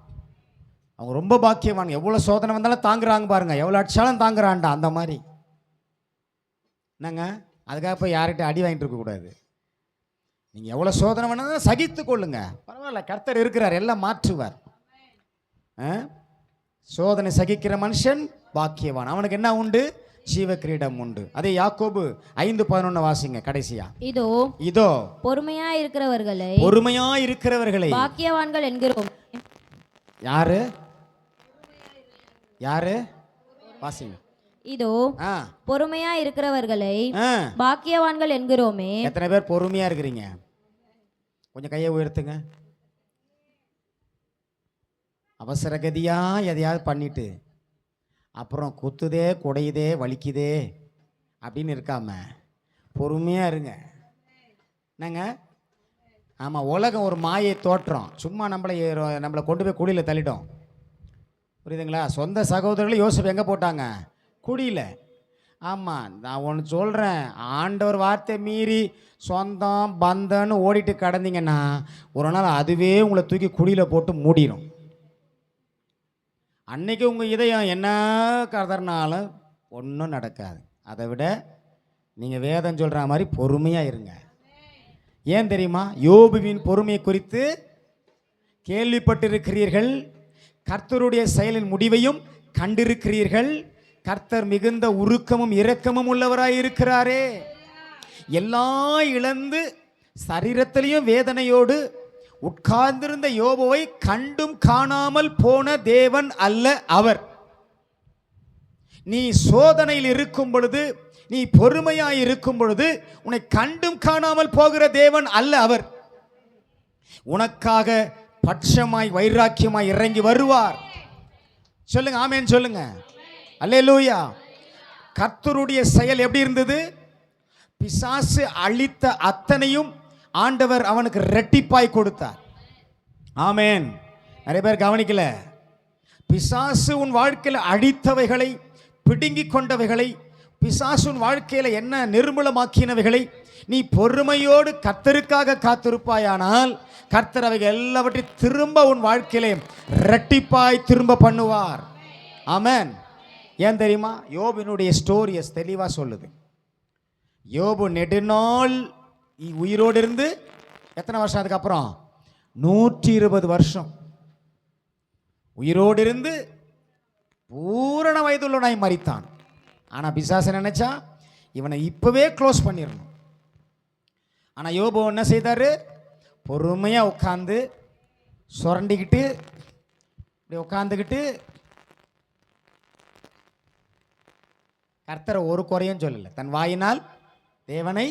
அவங்க ரொம்ப பாக்கியவான். எவ்வளோ சோதனை வந்தாலும் தாங்குறாங்க பாருங்க. எவ்வளோ அடிச்சாலும் தாங்குறான்டா, அந்த மாதிரி. என்னங்க, அதுக்காக போய் யார்கிட்ட அடி வாங்கிட்டு இருக்கக்கூடாது. நீங்கள் எவ்வளோ சோதனை வேணாலும் சகித்து கொள்ளுங்க, பரவாயில்ல, கர்த்தர் இருக்கிறார், எல்லாம் மாற்றுவார். சோதனை சகிக்கிற மனுஷன் பாக்கியவான், அவனுக்கு என்ன உண்டு? ஜீவ கிரீடம் உண்டு. அதே யாக்கோபு 5:11 வாசிங்க கடைசியா. இதோ இதோ பொறுமையா இருக்கிறவர்களை பாக்கியவான்கள் என்கிறோம். யாரு யாரு வாசிங்க. இதோ பொறுமையா இருக்கிறவர்களை பாக்கியவான்கள் என்கிறோமே. எத்தனை பேர் பொறுமையா இருக்கிறீங்க? கொஞ்சம் கையை உயர்த்துங்க. அவசர கதியா எதையாவது பண்ணிட்டு அப்புறம் குத்துதே குடையுதே வலிக்குதே அப்படின்னு இருக்காம பொறுமையா இருங்க. என்னங்க, ஆமாம், உலகம் ஒரு மாயை தோற்றம், சும்மா நம்மளை கொண்டு போய் குழியில் தள்ளிடும். புரியுதுங்களா? சொந்த சகோதரர்கள் யோசிப்பு எங்கே போட்டாங்க? குழியில். ஆமாம், நான் ஒன்று சொல்கிறேன், ஆண்டவர் வார்த்தை மீறி சொந்தம் பந்தன்னு ஓடிட்டு கடந்தீங்கன்னா ஒரு நாள் அதுவே உங்களை தூக்கி குழியில் போட்டு மூடிடும். அன்னைக்கு உங்கள் இதயம் என்ன கதறினாலும் ஒன்றும் நடக்காது. அதை விட நீங்கள் வேதம் சொல்கிற மாதிரி பொறுமையாக இருங்க. ஏன் தெரியுமா? யோபுவின் பொறுமையை குறித்து கேள்விப்பட்டிருக்கிறீர்கள், கர்த்தருடைய செயலின் முடிவையும் கண்டிருக்கிறீர்கள். கர்த்தர் மிகுந்த உருக்கமும் இரக்கமும் உள்ளவராய் இருக்கிறாரே. எல்லாம் இழந்து சரீரத்திலையும் வேதனையோடு உட்கார்ந்திருந்த யோபுவை கண்டும் காணாமல் போன தேவன் அல்ல அவர். நீ சோதனையில் இருக்கும் பொழுது, நீ பொறுமையாய் இருக்கும் பொழுது உன்னை கண்டும் காணாமல் போகிற தேவன் அல்ல அவர். உனக்காக பட்சமாய் வைராக்கியமாய் இறங்கி வருவார். சொல்லுங்க ஆமென், சொல்லுங்க அல்லேலூயா. கர்த்தருடைய செயல் எப்படி இருந்தது? பிசாசு அழித்த அத்தனையும் ஆண்டவர் அவனுக்கு ரெட்டிப்பாய் கொடுத்தார். ஆமென். நிறைய பேர் கவனிக்கல. பிசாசு உன் வாழ்க்கையில் அழித்தவைகளை, பிடுங்கி கொண்டவைகளை, பிசாசு உன் வாழ்க்கையில என்ன நிர்மூலமாக்கினவைகளை நீ பொறுமையோடு கர்த்தருக்காக காத்திருப்பாயானால் கர்த்தர் அவைகள் எல்லாவற்றையும் திரும்ப உன் வாழ்க்கையிலே ரெட்டிப்பாய் திரும்ப பண்ணுவார். ஆமென். ஏன் தெரியுமா? யோபுனுடைய ஸ்டோரியஸ் தெளிவா சொல்லுது. யோபு நெடுநாள் உயிரோடு இருந்து எத்தனை வருஷம்? அதுக்கப்புறம் 120 வருஷம் உயிரோடு இருந்து பூரண வயதுள்ளவனாய் மரித்தான். ஆனா பிசாசு நினைச்சா இவனை இப்பவே க்ளோஸ் பண்ணிடணும். ஆனா யோபு என்ன செய்தாரு? பொறுமையா உட்கார்ந்து சுரண்டிக்கிட்டு உட்கார்ந்துக்கிட்டு கர்த்தரை ஒரு குறையும் சொல்லல, தன் வாயினால் தேவனை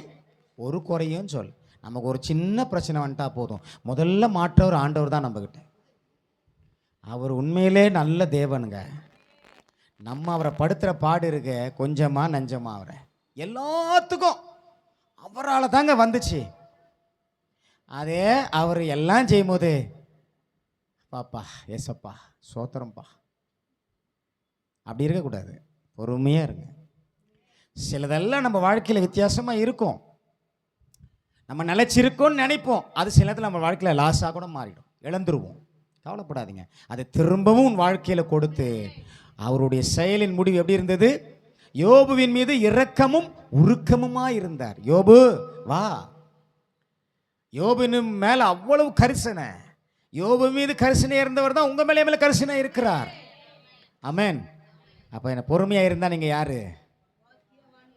ஒரு குறையும் சொல். நமக்கு ஒரு சின்ன பிரச்சனை வந்துட்டா போதும், முதல்ல மாற்றவர் ஆண்டவர் தான் நம்மகிட்ட. அவர் உண்மையிலே நல்ல தேவனுங்க. நம்ம அவரை படுத்துகிற பாடு இருக்க கொஞ்சமா நஞ்சமா அவரை எல்லாத்துக்கும் அவரால் தாங்க வந்துச்சு. அதே அவர் எல்லாம் செய்யும் போது பாப்பா ஏசப்பா சோத்திரம்பா அப்படி இருக்கக்கூடாது. பொறுமையாக இருங்க. சிலதெல்லாம் நம்ம வாழ்க்கையில் வித்தியாசமாக இருக்கும். நம்ம நிலைச்சிருக்கோன்னு நினைப்போம், அது சில நேரத்தில் நம்ம வாழ்க்கையில் லாஸாக கூட மாறிடும், இழந்துருவோம். கவலைப்படாதீங்க, அதை திரும்பவும் உன் வாழ்க்கையில் கொடுத்து அவருடைய செயலின் முடிவு எப்படி இருந்தது? யோபுவின் மீது இரக்கமும் உருக்கமுமா இருந்தார். யோபு வா. யோபுவின் மேல அவ்வளவு கரிசனை. யோபு மீது கரிசனை இருந்தவர் தான் உங்க மேலே கரிசனை இருக்கிறார். ஆமென். அப்ப என்ன பொறுமையா இருந்தா நீங்க யாரு?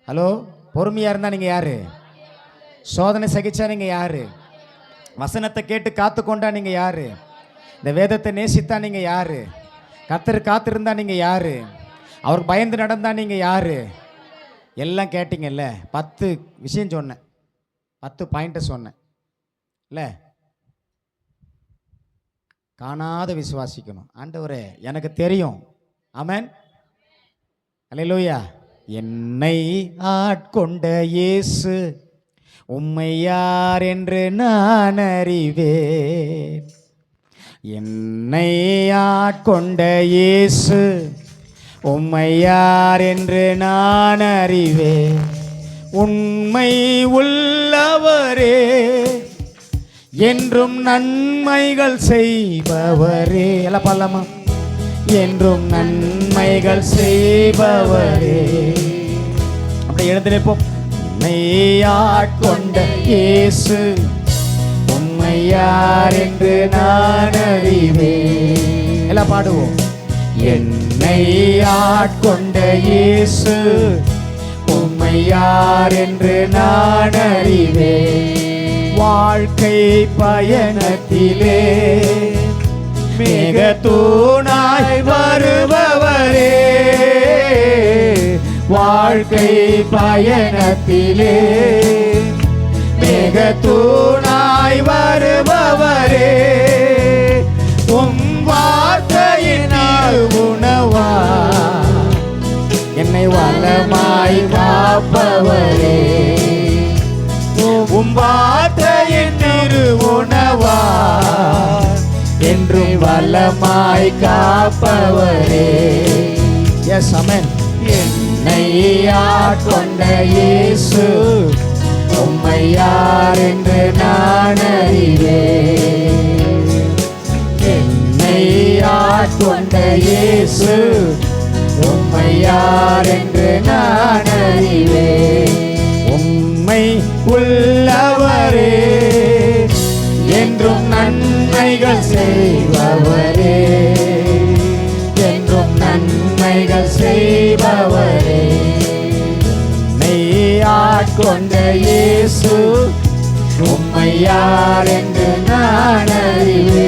ஹலோ, பொறுமையா இருந்தா நீங்க யாரு? சோதனை சகிச்சா நீங்க யாரு? வசனத்தை கேட்டு காத்து கொண்டா நீங்க யாரு? இந்த வேதத்தை நேசித்தா நீங்க யாரு? கர்த்தர் காத்திருந்தா நீங்க யாரு? அவருக்கு பயந்து நடந்தா நீங்க யாரு? எல்லாம் கேட்டீங்கல்ல. 10 விஷயம் சொன்னேன், 10 பாயிண்ட்டை சொன்னேன் இல்ல. காணாத விசுவாசிக்கணும். ஆண்டவரே எனக்கு தெரியும். ஆமென். அல்லேலூயா. என்னை ஆட்கொண்ட இயேசு உம்மை யார் என்று நான் அறிவேன். என்னை ஆட்கொண்ட இயேசு உம்மை யார் என்று நான் அறிவேன். உண்மை உள்ளவரே, என்றும் நன்மைகள் செய்பவரே. எல்லாம் பாடலாமா? என்றும் நன்மைகள் செய்பவரே. அப்படியே எழுந்து நிற்போம். உம்மை ஆட்கொண்ட இயேசு உம்மை யார் என்று நான் அறிவேன். எல்லாம் பாடுவோம். என்னை ஆட்கொண்ட இயேசு உம்மை யார் என்று நான் அறிவேன். வாழ்க்கை பயணத்திலே மிக தூணாய் வருபவரே. வாழ்க்கை பயணத்திலே மிக தூணாய் வருபவரே. உம் வார்த்தையின் உணவா என்னை வளமாய் காப்பவரே. உம் வார்த்தையின் உணவா என்றும் வளமாய் காப்பவரே. எஸ் ஆமென். என்னை ஆட்கொண்ட இயேசு உம்மை யார் என்று நான் அறிவேன். என்னை ஆட்கொண்ட இயேசு உம்மை யார் என்று நான் அறிவேன். உம்மை உள்ளவரே, என்றும் நன்மைகள் செய்பவரே. என்றும் நன்மைகள் செய்பவரே. என்னை ஆட்கொண்ட இயேசு உம்மை யார் என்று நான் அறிவேன்.